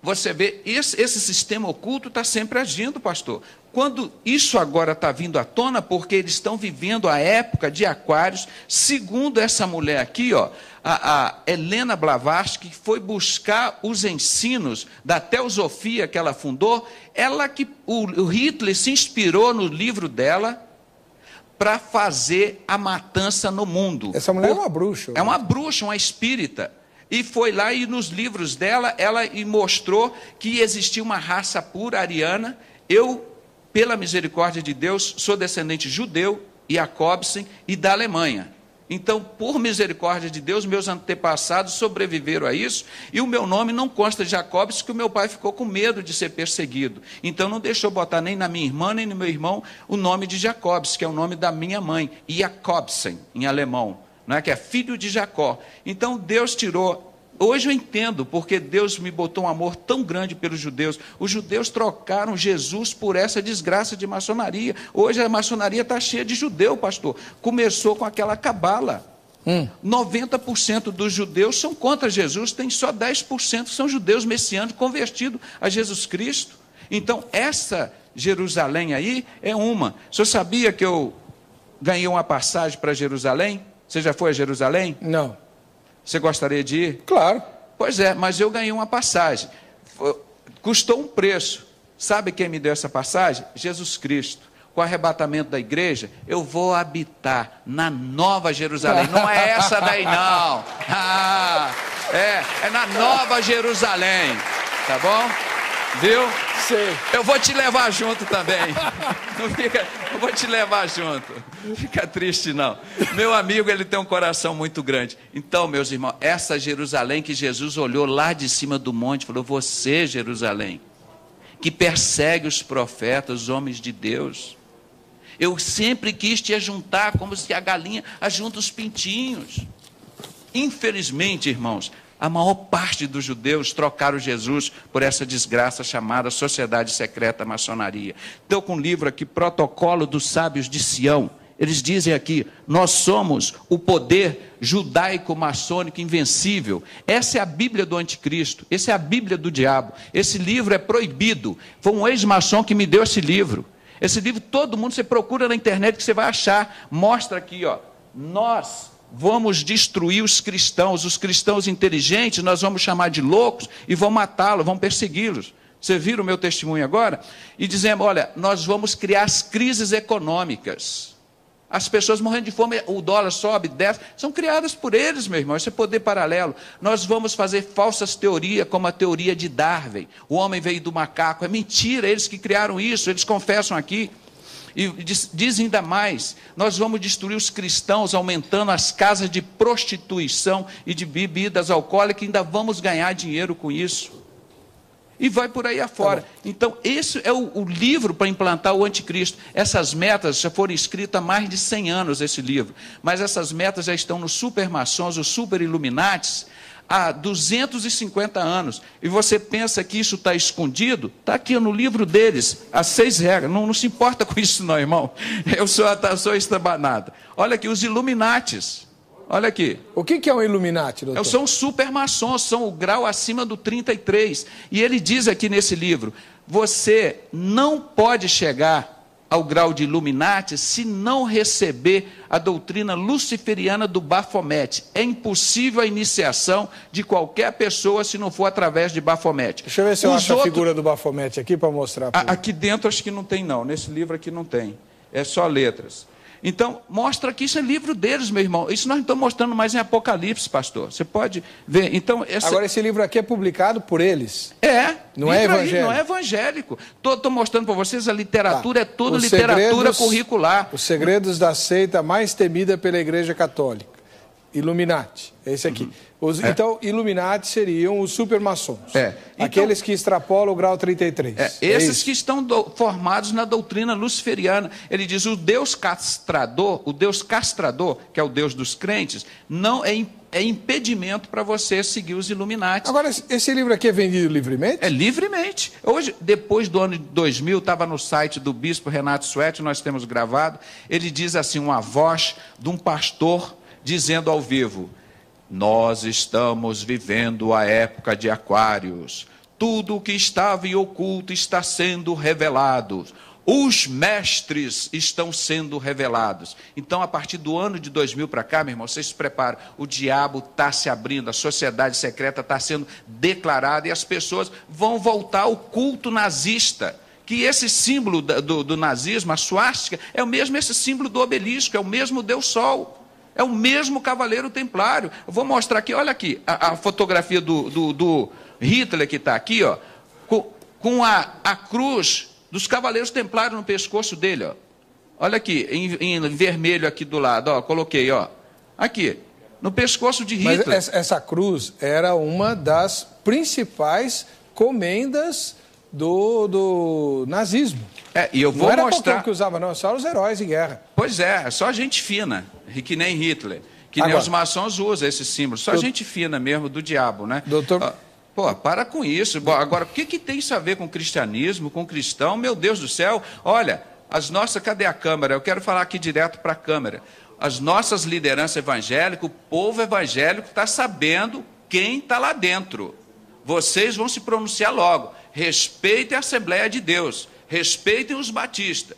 [SPEAKER 3] você vê, esse sistema oculto está sempre agindo, pastor. Quando isso agora está vindo à tona, porque eles estão vivendo a época de Aquários, segundo essa mulher aqui, ó, a Helena Blavatsky, que foi buscar os ensinos da teosofia que ela fundou, o Hitler se inspirou no livro dela para fazer a matança no mundo.
[SPEAKER 2] Essa mulher é uma bruxa.
[SPEAKER 3] É uma bruxa, uma espírita. E foi lá e nos livros dela, ela mostrou que existia uma raça pura ariana. Eu, pela misericórdia de Deus, sou descendente judeu, Jacobsen e da Alemanha. Então, por misericórdia de Deus, meus antepassados sobreviveram a isso, e o meu nome não consta de Jacobsen, porque o meu pai ficou com medo de ser perseguido. Então, não deixou botar nem na minha irmã, nem no meu irmão, o nome de Jacobsen, que é o nome da minha mãe, Jacobsen, em alemão, não é? Que é filho de Jacó. Então, Deus tirou. Hoje eu entendo porque Deus me botou um amor tão grande pelos judeus. Os judeus trocaram Jesus por essa desgraça de maçonaria. Hoje a maçonaria está cheia de judeu, pastor. Começou com aquela cabala. 90% dos judeus são contra Jesus, tem só 10% que são judeus messiânicos convertidos a Jesus Cristo. Então, essa Jerusalém aí é uma. O senhor sabia que eu ganhei uma passagem para Jerusalém? Você já foi a Jerusalém?
[SPEAKER 2] Não.
[SPEAKER 3] Você gostaria de ir?
[SPEAKER 2] Claro.
[SPEAKER 3] Pois é, mas eu ganhei uma passagem. Custou um preço. Sabe quem me deu essa passagem? Jesus Cristo. Com o arrebatamento da igreja, eu vou habitar na Nova Jerusalém. Não é essa daí, não. É na Nova Jerusalém. Tá bom? Viu?
[SPEAKER 2] Sei.
[SPEAKER 3] Eu vou te levar junto também. Eu vou te levar junto. Não fica triste, não. Meu amigo, ele tem um coração muito grande. Então, meus irmãos, essa Jerusalém que Jesus olhou lá de cima do monte e falou, você, Jerusalém, que persegue os profetas, os homens de Deus, eu sempre quis te ajuntar como se a galinha ajunta os pintinhos. Infelizmente, irmãos, A maior parte dos judeus trocaram Jesus por essa desgraça chamada Sociedade Secreta Maçonaria. Estou com um livro aqui, Protocolo dos Sábios de Sião. Eles dizem aqui, nós somos o poder judaico-maçônico invencível. Essa é a Bíblia do anticristo, essa é a Bíblia do diabo. Esse livro é proibido. Foi um ex-maçom que me deu esse livro. Esse livro, todo mundo, você procura na internet que você vai achar. Mostra aqui, ó, nós vamos destruir os cristãos inteligentes, nós vamos chamar de loucos e vamos matá-los, vamos persegui-los. Você viram o meu testemunho agora? E dizemos, olha, nós vamos criar as crises econômicas. As pessoas morrendo de fome, o dólar sobe, desce, são criadas por eles, meu irmão, esse é poder paralelo. Nós vamos fazer falsas teorias, como a teoria de Darwin. O homem veio do macaco, é mentira, eles que criaram isso, eles confessam aqui. E dizem ainda mais, nós vamos destruir os cristãos, aumentando as casas de prostituição e de bebidas alcoólicas, ainda vamos ganhar dinheiro com isso. E vai por aí afora. Tá, então, esse é o livro para implantar o anticristo. Essas metas já foram escritas há mais de 100 anos, esse livro. Mas essas metas já estão nos supermaçons, os super iluminatis, há 250 anos. E você pensa que isso está escondido? Está aqui no livro deles, as 6 regras. Não se importa com isso não, irmão. Eu sou estabanado. Olha aqui, os Illuminatis. Olha aqui.
[SPEAKER 2] O que é um Illuminati, doutor?
[SPEAKER 3] São supermaçons, são o grau acima do 33. E ele diz aqui nesse livro, você não pode chegar ao grau de Illuminati se não receber a doutrina luciferiana do Baphomet. É impossível a iniciação de qualquer pessoa se não for através de Baphomet.
[SPEAKER 2] Deixa eu ver se eu acho a figura do Baphomet aqui para mostrar.
[SPEAKER 3] Aqui dentro acho que não tem não, nesse livro aqui não tem, é só letras. Então, mostra que isso é livro deles, meu irmão. Isso nós não estamos mostrando mais em Apocalipse, pastor. Você pode ver. Então,
[SPEAKER 2] agora, esse livro aqui é publicado por eles?
[SPEAKER 3] Não é evangélico. Não é evangélico. Estou mostrando para vocês, a literatura é toda literatura curricular.
[SPEAKER 2] Os segredos da seita mais temida pela Igreja Católica. Illuminati, é esse aqui. Então, Illuminati seriam os supermaçons. Aqueles que extrapolam o grau 33.
[SPEAKER 3] Esses que estão formados na doutrina luciferiana. Ele diz, o Deus castrador, que é o Deus dos crentes, não é impedimento para você seguir os Illuminati.
[SPEAKER 2] Agora, esse livro aqui é vendido livremente?
[SPEAKER 3] É livremente. Hoje, depois do ano de 2000, estava no site do bispo Renato Suete, nós temos gravado, ele diz assim, uma voz de um pastor dizendo ao vivo, nós estamos vivendo a época de Aquários, tudo o que estava em oculto está sendo revelado, os mestres estão sendo revelados. Então, a partir do ano de 2000 para cá, meu irmão, vocês se preparam, o diabo está se abrindo, a sociedade secreta está sendo declarada e as pessoas vão voltar ao culto nazista. Que esse símbolo do nazismo, a suástica, é o mesmo esse símbolo do obelisco, é o mesmo Deus Sol. É o mesmo Cavaleiro Templário. Eu vou mostrar aqui, olha aqui, a fotografia do Hitler que está aqui, ó, com a cruz dos Cavaleiros Templários no pescoço dele. Ó. Olha aqui, em vermelho aqui do lado, ó, coloquei, ó, aqui, no pescoço de Hitler.
[SPEAKER 2] Mas essa cruz era uma das principais comendas do nazismo.
[SPEAKER 3] E eu vou
[SPEAKER 2] não era
[SPEAKER 3] mostrar.
[SPEAKER 2] qualquer um que usava, não, só os heróis de guerra.
[SPEAKER 3] Pois é só gente fina, que nem Hitler, que nem os maçons usam esse símbolo, só gente fina mesmo do diabo, né?
[SPEAKER 2] Doutor...
[SPEAKER 3] Pô, para com isso. Agora, o que tem isso a ver com cristianismo, com cristão? Meu Deus do céu, olha, cadê a câmera? Eu quero falar aqui direto para a câmera. As nossas lideranças evangélicas, o povo evangélico está sabendo quem está lá dentro. Vocês vão se pronunciar logo. Respeitem a Assembleia de Deus, respeitem os batistas,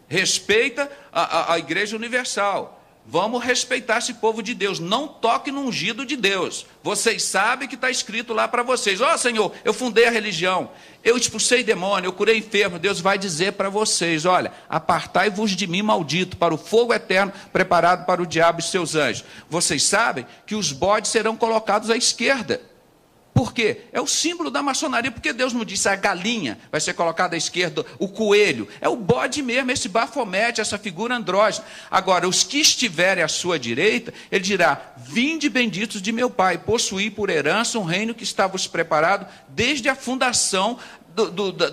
[SPEAKER 3] respeita a Igreja Universal. Vamos respeitar esse povo de Deus, não toque no ungido de Deus. Vocês sabem que está escrito lá para vocês. Ó, Senhor, eu fundei a religião, eu expulsei demônio, eu curei enfermo. Deus vai dizer para vocês, olha, apartai-vos de mim, maldito, para o fogo eterno preparado para o diabo e seus anjos. Vocês sabem que os bodes serão colocados à esquerda. Por quê? É o símbolo da maçonaria, porque Deus não disse a galinha vai ser colocada à esquerda, o coelho. É o bode mesmo, esse Baphomet, essa figura andrógena. Agora, os que estiverem à sua direita, ele dirá, vinde benditos de meu Pai, possuí por herança um reino que está vos preparado desde a fundação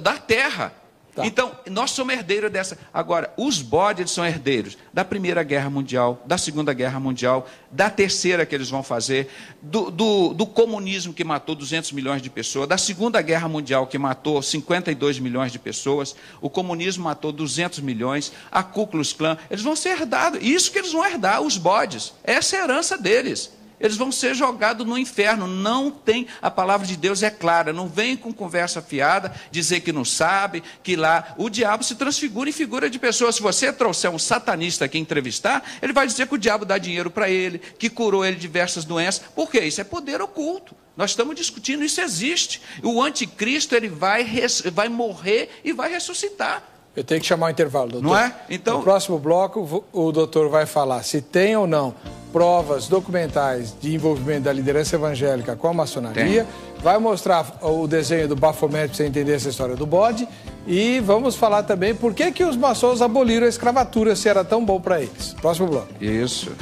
[SPEAKER 3] da terra. Tá. Então, nós somos herdeiros dessa. Agora, os bodes eles são herdeiros da Primeira Guerra Mundial, da Segunda Guerra Mundial, da Terceira que eles vão fazer, do comunismo que matou 200 milhões de pessoas, da Segunda Guerra Mundial que matou 52 milhões de pessoas, o comunismo matou 200 milhões, a Ku Klux Klan, eles vão ser herdados. Isso que eles vão herdar, os bodes. Essa é a herança deles. Eles vão ser jogados no inferno. Não tem, a palavra de Deus é clara. Não vem com conversa fiada, dizer que não sabe, que lá o diabo se transfigura em figura de pessoa. Se você trouxer um satanista aqui entrevistar, ele vai dizer que o diabo dá dinheiro para ele, que curou ele de diversas doenças. Por quê? Isso é poder oculto. Nós estamos discutindo, isso existe. O anticristo ele vai morrer e vai ressuscitar.
[SPEAKER 2] Eu tenho que chamar o intervalo, doutor.
[SPEAKER 3] Não é? Então,
[SPEAKER 2] no próximo bloco, o doutor vai falar se tem ou não provas documentais de envolvimento da liderança evangélica com a maçonaria. Tem. Vai mostrar o desenho do Baphomet para você entender essa história do bode. E vamos falar também por que os maçons aboliram a escravatura, se era tão bom para eles. Próximo bloco.
[SPEAKER 3] Isso.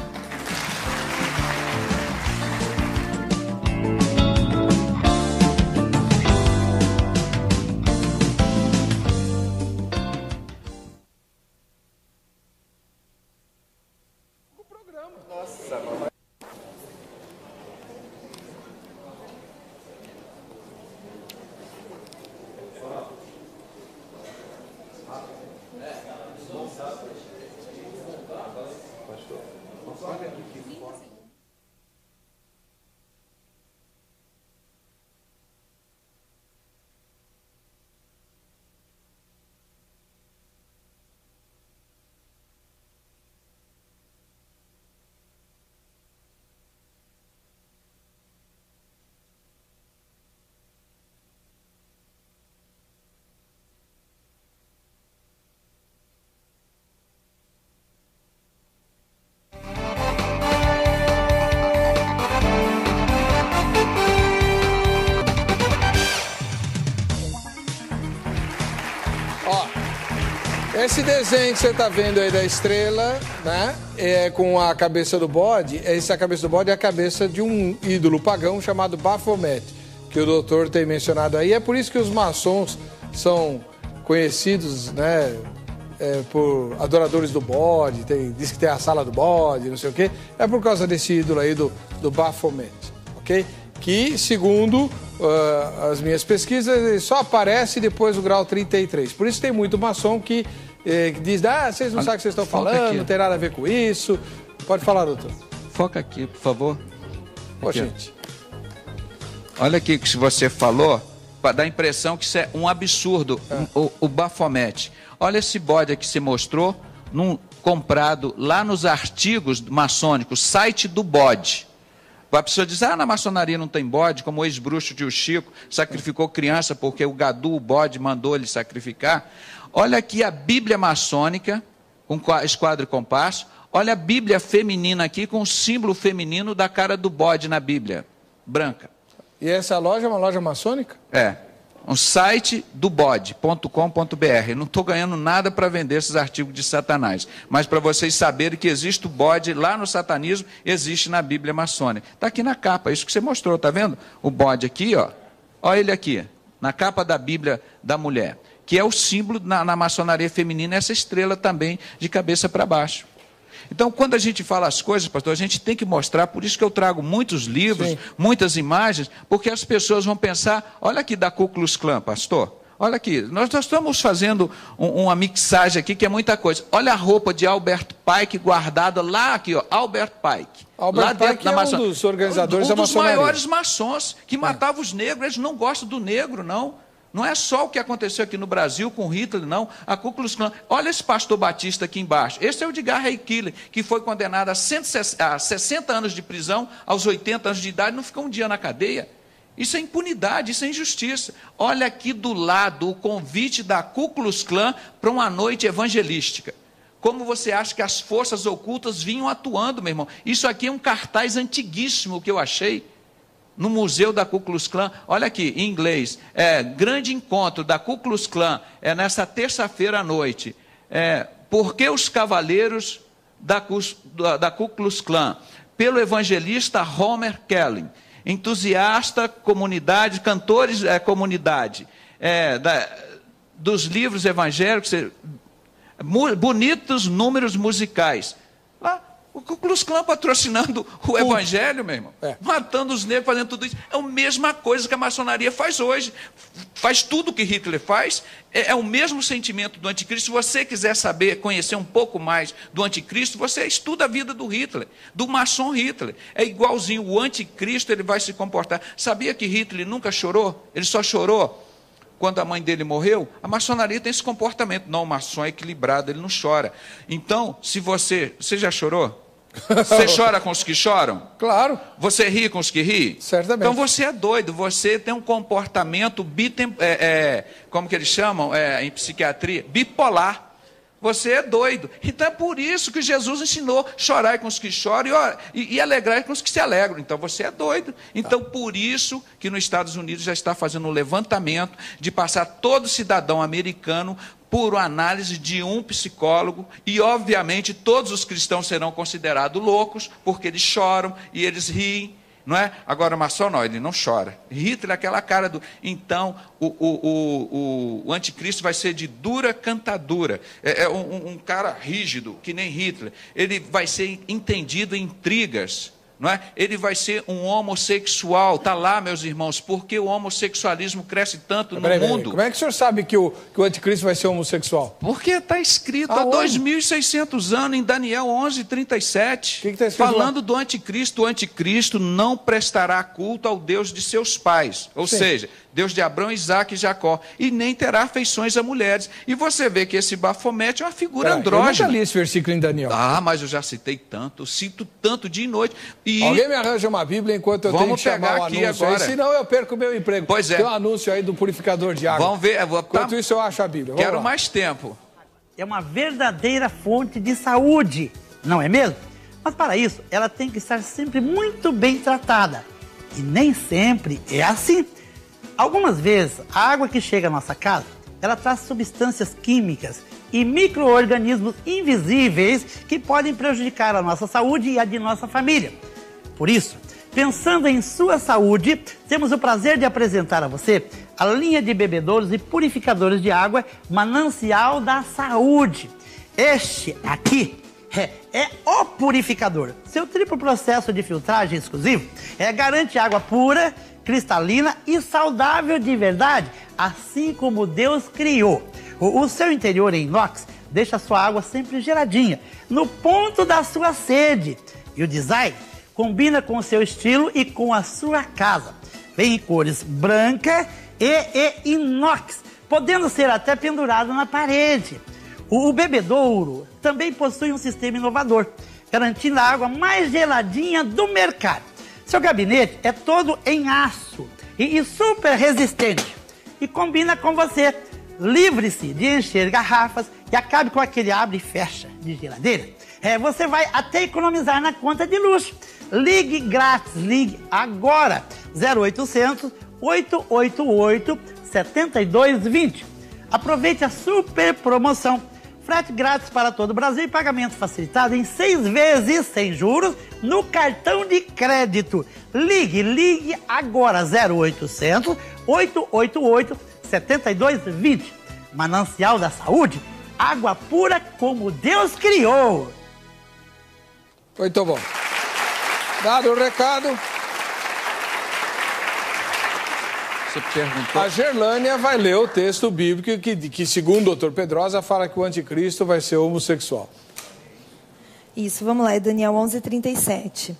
[SPEAKER 2] Esse desenho que você está vendo aí da estrela, né, com a cabeça do bode, essa cabeça do bode é a cabeça de um ídolo pagão chamado Baphomet, que o doutor tem mencionado aí. É por isso que os maçons são conhecidos, né, por adoradores do bode, diz que tem a sala do bode, não sei o quê. É por causa desse ídolo aí do Baphomet, ok? Que, segundo as minhas pesquisas, ele só aparece depois do grau 33. Por isso tem muito maçom que diz, vocês não sabem o que vocês estão falando, aqui. Não tem nada a ver com isso. Pode falar, doutor.
[SPEAKER 3] Foca aqui, por favor.
[SPEAKER 2] Ô, gente.
[SPEAKER 3] Olha aqui que se você falou, dá a impressão que isso é um absurdo, o Baphomet. Olha esse bode aqui que você mostrou, comprado lá nos artigos maçônicos, site do bode. A pessoa diz, na maçonaria não tem bode, como o ex-bruxo tio Chico sacrificou criança porque o Gadu, o bode, mandou ele sacrificar. Olha aqui a Bíblia maçônica, com esquadro e compasso. Olha a Bíblia feminina aqui, com o símbolo feminino da cara do bode na Bíblia, branca.
[SPEAKER 2] E essa loja é uma loja maçônica?
[SPEAKER 3] É. Um site do bode.com.br. Não estou ganhando nada para vender esses artigos de Satanás, mas para vocês saberem que existe o bode lá no satanismo, existe na Bíblia maçônica. Está aqui na capa, isso que você mostrou, está vendo? O bode aqui, ó. Olha ele aqui, na capa da Bíblia da mulher, que é o símbolo na maçonaria feminina, essa estrela também de cabeça para baixo. Então, quando a gente fala as coisas, pastor, a gente tem que mostrar, por isso que eu trago muitos livros, sim, muitas imagens, porque as pessoas vão pensar, olha aqui da Ku Klux Klan, pastor, olha aqui, nós estamos fazendo uma mixagem aqui que é muita coisa. Olha a roupa de Albert Pike guardada lá aqui, ó, Albert Pike.
[SPEAKER 2] Albert Pike é um dos organizadores da maçonaria.
[SPEAKER 3] Um dos maiores maçons, que matava os negros, eles não gostam do negro, não. Não é só o que aconteceu aqui no Brasil com Hitler, não. A Ku Klux Klan. Olha esse pastor batista aqui embaixo. Esse é o Edgar Reikiller, que foi condenado a 60 anos de prisão, aos 80 anos de idade, não ficou um dia na cadeia. Isso é impunidade, isso é injustiça. Olha aqui do lado o convite da Ku Klux Klan para uma noite evangelística. Como você acha que as forças ocultas vinham atuando, meu irmão? Isso aqui é um cartaz antiguíssimo que eu achei no Museu da Ku Klux Klan. Olha aqui, em inglês, grande encontro da Ku Klux Klan, nessa terça-feira à noite. Por que os cavaleiros da Ku Klux Klan? Pelo evangelista Homer Kelly, entusiasta, comunidade, cantores, comunidade, dos livros evangélicos, bonitos números musicais. Lá, o Ku Klux Klan patrocinando o evangelho, meu irmão. Matando os negros, fazendo tudo isso. É a mesma coisa que a maçonaria faz hoje. Faz tudo o que Hitler faz. É o mesmo sentimento do anticristo. Se você quiser saber, conhecer um pouco mais do anticristo, você estuda a vida do Hitler, do maçom Hitler. É igualzinho. O anticristo, ele vai se comportar. Sabia que Hitler nunca chorou? Ele só chorou quando a mãe dele morreu. A maçonaria tem esse comportamento. Não, o maçom é equilibrado, ele não chora. Então, se você já chorou? Você chora com os que choram?
[SPEAKER 2] Claro.
[SPEAKER 3] Você ri com os que ri?
[SPEAKER 2] Certamente.
[SPEAKER 3] Então você é doido, você tem um comportamento como que eles chamam em psiquiatria? Bipolar. Você é doido. Então é por isso que Jesus ensinou: chorar com os que choram e alegrar com os que se alegram. Então você é doido. Então por isso que nos Estados Unidos já está fazendo um levantamento de passar todo cidadão americano por análise de um psicólogo, e obviamente todos os cristãos serão considerados loucos, porque eles choram e eles riem, não é? Agora o maçom não, ele não chora. Hitler é aquela cara do... Então o anticristo vai ser de dura cantadura, um cara rígido, que nem Hitler. Ele vai ser entendido em intrigas, não é? Ele vai ser um homossexual. Está lá, meus irmãos, porque o homossexualismo cresce tanto no mundo.
[SPEAKER 2] Como é que o senhor sabe que o anticristo vai ser homossexual?
[SPEAKER 3] Porque está escrito há 2.600 anos em Daniel 11:37.
[SPEAKER 2] Que tá escrito
[SPEAKER 3] falando
[SPEAKER 2] lá?
[SPEAKER 3] do anticristo. O anticristo não prestará culto ao Deus de seus pais. Ou seja, Deus de Abraão, Isaac e Jacó. E nem terá afeições a mulheres. E você vê que esse Bafomete é uma figura andrógena.
[SPEAKER 2] Eu nunca li esse versículo em Daniel.
[SPEAKER 3] Ah, mas eu já citei tanto. Cito tanto dia e noite.
[SPEAKER 2] Alguém me arranja uma Bíblia enquanto eu tenho que chamar o anúncio
[SPEAKER 3] agora.
[SPEAKER 2] aí, senão eu perco o meu emprego.
[SPEAKER 3] Pois é.
[SPEAKER 2] Tem um anúncio aí do purificador de água.
[SPEAKER 3] Vamos ver.
[SPEAKER 2] Enquanto isso eu acho a Bíblia.
[SPEAKER 3] Quero mais tempo.
[SPEAKER 17] É uma verdadeira fonte de saúde, não é mesmo? Mas para isso, ela tem que estar sempre muito bem tratada. E nem sempre é assim. Algumas vezes, a água que chega à nossa casa, ela traz substâncias químicas e micro-organismos invisíveis que podem prejudicar a nossa saúde e a de nossa família. Por isso, pensando em sua saúde, temos o prazer de apresentar a você a linha de bebedouros e purificadores de água Manancial da Saúde. Este aqui é o purificador. Seu triplo processo de filtragem exclusivo garante água pura, cristalina e saudável de verdade, assim como Deus criou. O seu interior em inox deixa a sua água sempre geladinha, no ponto da sua sede. E o design combina com o seu estilo e com a sua casa. Vem em cores branca e inox, podendo ser até pendurado na parede. O bebedouro também possui um sistema inovador, garantindo a água mais geladinha do mercado. Seu gabinete é todo em aço e super resistente. E combina com você. Livre-se de encher garrafas e acabe com aquele abre e fecha de geladeira. Você vai até economizar na conta de luz. Ligue grátis, ligue agora. 0800 888 7220. Aproveite a super promoção. Frete grátis para todo o Brasil e pagamento facilitado em 6 vezes sem juros no cartão de crédito. Ligue agora, 0800 888 7220. Manancial da Saúde, água pura como Deus criou.
[SPEAKER 2] Muito bom. Dado o recado.
[SPEAKER 3] Você perguntou.
[SPEAKER 2] A Gerlânia vai ler o texto bíblico que segundo o Dr. Pedrosa, fala que o anticristo vai ser homossexual.
[SPEAKER 8] Isso, vamos lá, é Daniel 11:37.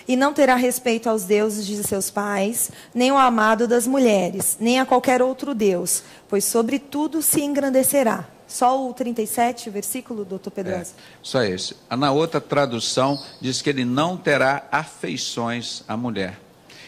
[SPEAKER 8] E não terá respeito aos deuses de seus pais, nem ao amado das mulheres, nem a qualquer outro deus, pois sobre tudo se engrandecerá. Só o 37, versículo, doutor Pedrosa?
[SPEAKER 3] Só esse. Na outra tradução, diz que ele não terá afeições à mulher.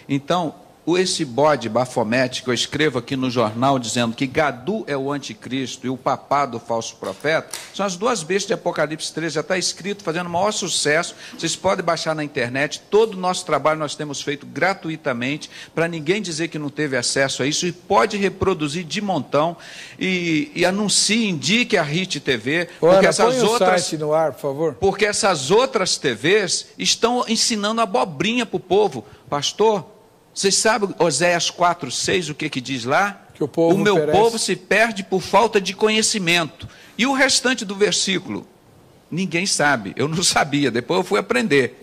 [SPEAKER 3] Então, esse bode Bafomete que eu escrevo aqui no jornal dizendo que Gadu é o anticristo e o papado o falso profeta, são as duas bestas de Apocalipse 13, já está escrito, fazendo o maior sucesso. Vocês podem baixar na internet. Todo o nosso trabalho nós temos feito gratuitamente, para ninguém dizer que não teve acesso a isso, e pode reproduzir de montão, e anuncie, indique a RIT TV, porque essas outras,
[SPEAKER 2] site no ar, por favor.
[SPEAKER 3] Porque essas outras TVs estão ensinando abobrinha para o povo. Pastor, vocês sabem Oséias 4:6, o que diz lá?
[SPEAKER 2] Que o
[SPEAKER 3] meu povo se perde por falta de conhecimento. E o restante do versículo? Ninguém sabe. Eu não sabia, depois eu fui aprender.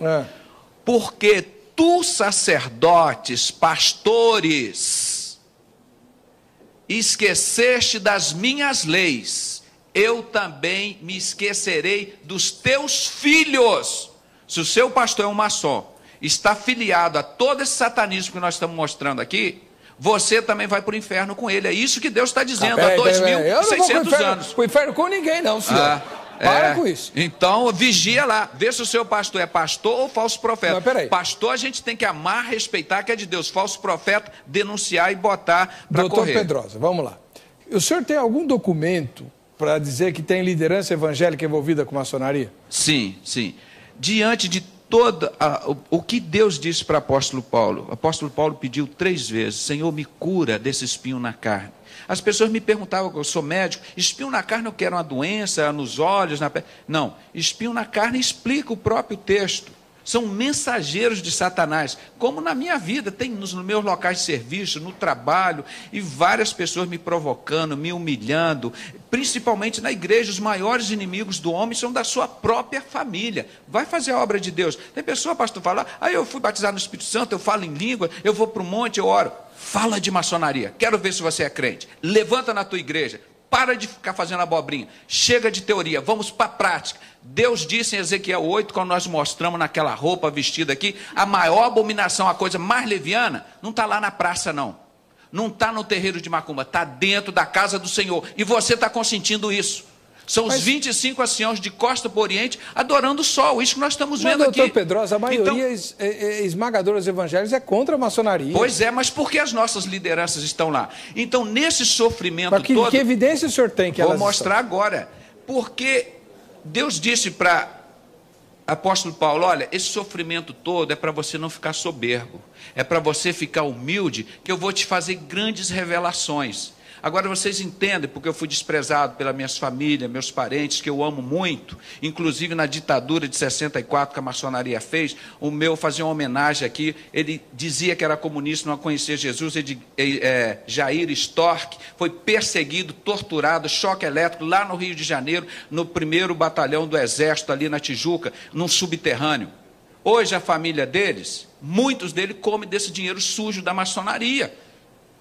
[SPEAKER 3] Porque tu, sacerdotes, pastores, esqueceste das minhas leis, eu também me esquecerei dos teus filhos. Se o seu pastor é um maçom, está filiado a todo esse satanismo que nós estamos mostrando aqui, você também vai para o inferno com ele. É isso que Deus está dizendo há 2.600 anos.
[SPEAKER 2] Para o inferno com ninguém, não, senhor. Para com isso.
[SPEAKER 3] Então, vigia lá. Vê se o seu pastor é pastor ou falso profeta.
[SPEAKER 2] Não, peraí.
[SPEAKER 3] Pastor a gente tem que amar, respeitar, que é de Deus. Falso profeta, denunciar e botar para correr.
[SPEAKER 2] Doutor Pedrosa, vamos lá. O senhor tem algum documento para dizer que tem liderança evangélica envolvida com maçonaria?
[SPEAKER 3] Sim, sim. Diante de o que Deus disse para o apóstolo Paulo pediu 3 vezes: Senhor, me cura desse espinho na carne. As pessoas me perguntavam, eu sou médico, espinho na carne eu quero uma doença nos olhos, na pele. Não, espinho na carne explica o próprio texto. São mensageiros de Satanás, como na minha vida, tem nos meus locais de serviço, no trabalho, e várias pessoas me provocando, me humilhando, principalmente na igreja. Os maiores inimigos do homem são da sua própria família. Vai fazer a obra de Deus. Tem pessoa, pastor, fala, eu fui batizado no Espírito Santo, eu falo em língua, eu vou para o monte, eu oro. Fala de maçonaria, quero ver se você é crente. Levanta na tua igreja. Para de ficar fazendo abobrinha. Chega de teoria, vamos para a prática. Deus disse em Ezequiel 8, quando nós mostramos naquela roupa vestida aqui, a maior abominação, a coisa mais leviana, não está lá na praça, não. Não está no terreiro de macumba, está dentro da casa do Senhor. E você está consentindo isso. São os 25 anciãos de costa para o oriente adorando o sol. Isso que nós estamos vendo aqui.
[SPEAKER 2] Doutor Pedrosa, a maioria esmagadora dos evangélicos é contra a maçonaria.
[SPEAKER 3] Pois é, mas por que as nossas lideranças estão lá? Então, nesse sofrimento todo...
[SPEAKER 2] Que evidência o senhor tem que elas
[SPEAKER 3] Vou mostrar agora. Porque Deus disse para apóstolo Paulo, olha, esse sofrimento todo é para você não ficar soberbo. É para você ficar humilde, que eu vou te fazer grandes revelações. Agora vocês entendem, porque eu fui desprezado pela minha família, meus parentes, que eu amo muito, inclusive na ditadura de 64 que a maçonaria fez, o meu fazia uma homenagem aqui, ele dizia que era comunista, não conhecia Jesus, Jair Storck, foi perseguido, torturado, choque elétrico, lá no Rio de Janeiro, no 1º Batalhão do Exército, ali na Tijuca, num subterrâneo. Hoje a família deles, muitos deles comem desse dinheiro sujo da maçonaria.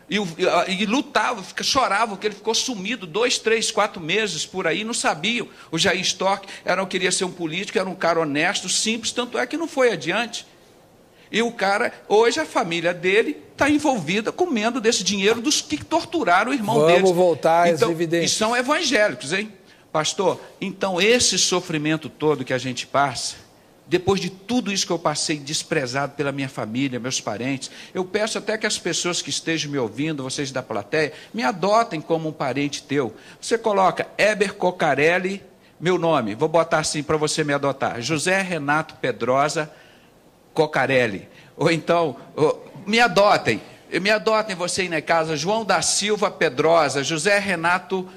[SPEAKER 3] E lutavam, choravam, que ele ficou sumido 2, 3, 4 meses por aí, não sabiam. O Jair Storck queria ser um político, era um cara honesto, simples, tanto é que não foi adiante. E o cara, hoje a família dele está envolvida comendo desse dinheiro dos que torturaram o irmão deles.
[SPEAKER 2] Vamos voltar às evidências.
[SPEAKER 3] E são evangélicos, hein? Pastor, então esse sofrimento todo que a gente passa, depois de tudo isso que eu passei, desprezado pela minha família, meus parentes, eu peço até que as pessoas que estejam me ouvindo, vocês da plateia, me adotem como um parente teu. Você coloca Heber Cocarelli, meu nome, vou botar assim para você me adotar, José Renato Pedrosa Cocarelli. Ou então, me adotem você aí na casa, João da Silva Pedrosa, José Renato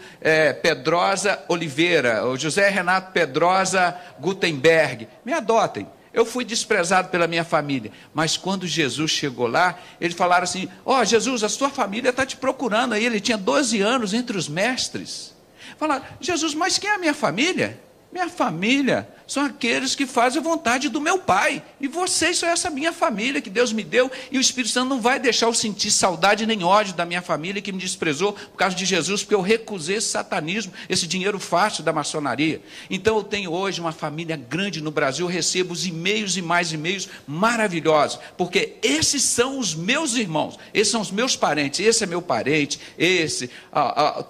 [SPEAKER 3] Pedrosa Oliveira, ou José Renato Pedrosa Gutenberg, me adotem. Eu fui desprezado pela minha família, mas quando Jesus chegou lá, eles falaram assim, Jesus, a sua família está te procurando aí, ele tinha 12 anos entre os mestres. Falaram, Jesus, mas quem é a minha família? Minha família são aqueles que fazem a vontade do meu Pai. E vocês são essa minha família que Deus me deu. E o Espírito Santo não vai deixar eu sentir saudade nem ódio da minha família que me desprezou por causa de Jesus, porque eu recusei esse satanismo, esse dinheiro fácil da maçonaria. Então eu tenho hoje uma família grande no Brasil, eu recebo os e-mails e mais e-mails maravilhosos, porque esses são os meus irmãos, esses são os meus parentes, esse é meu parente,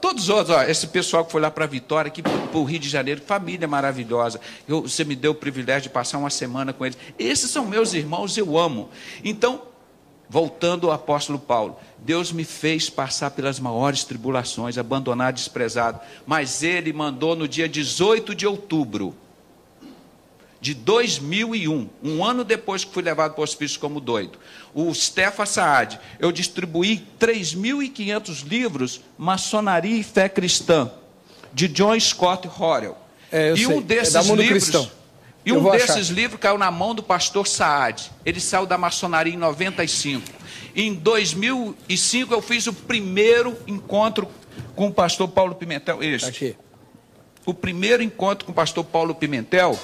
[SPEAKER 3] todos os outros, esse pessoal que foi lá para Vitória, aqui para o Rio de Janeiro, família maravilhosa, você me deu o privilégio de passar uma semana com eles, esses são meus irmãos, eu amo. Então, voltando ao apóstolo Paulo, Deus me fez passar pelas maiores tribulações, abandonar, desprezado, mas ele mandou no dia 18 de outubro de 2001, um ano depois que fui levado para o hospício como doido, o Stefan Saad, eu distribuí 3.500 livros, Maçonaria e Fé Cristã, de John Scott Horrell. E um desses livros caiu na mão do pastor Saad. Ele saiu da maçonaria em 95. Em 2005 eu fiz o primeiro encontro com o pastor Paulo Pimentel. O primeiro encontro com o pastor Paulo Pimentel,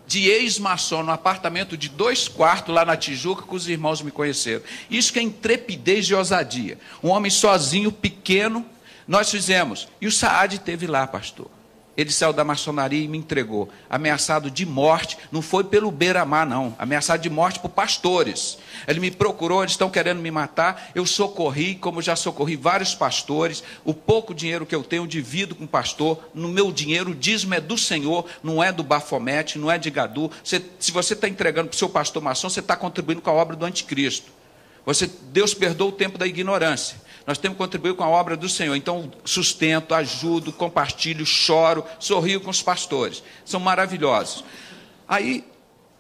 [SPEAKER 3] de ex-maçom, no apartamento de 2 quartos lá na Tijuca, que os irmãos me conheceram. Isso que é intrepidez e ousadia. Um homem sozinho, pequeno, nós fizemos. E o Saad esteve lá, pastor. Ele saiu da maçonaria e me entregou, ameaçado de morte, não foi pelo beira-mar, não, ameaçado de morte por pastores. Ele me procurou, eles estão querendo me matar, eu socorri, como já socorri vários pastores, o pouco dinheiro que eu tenho, divido com o pastor, no meu dinheiro, o dízimo é do Senhor, não é do Bafomete, não é de Gadu. Se você está entregando para o seu pastor maçom, você está contribuindo com a obra do anticristo. Deus perdoa o tempo da ignorância. Nós temos que contribuir com a obra do Senhor. Então, sustento, ajudo, compartilho, choro, sorrio com os pastores. São maravilhosos. Aí,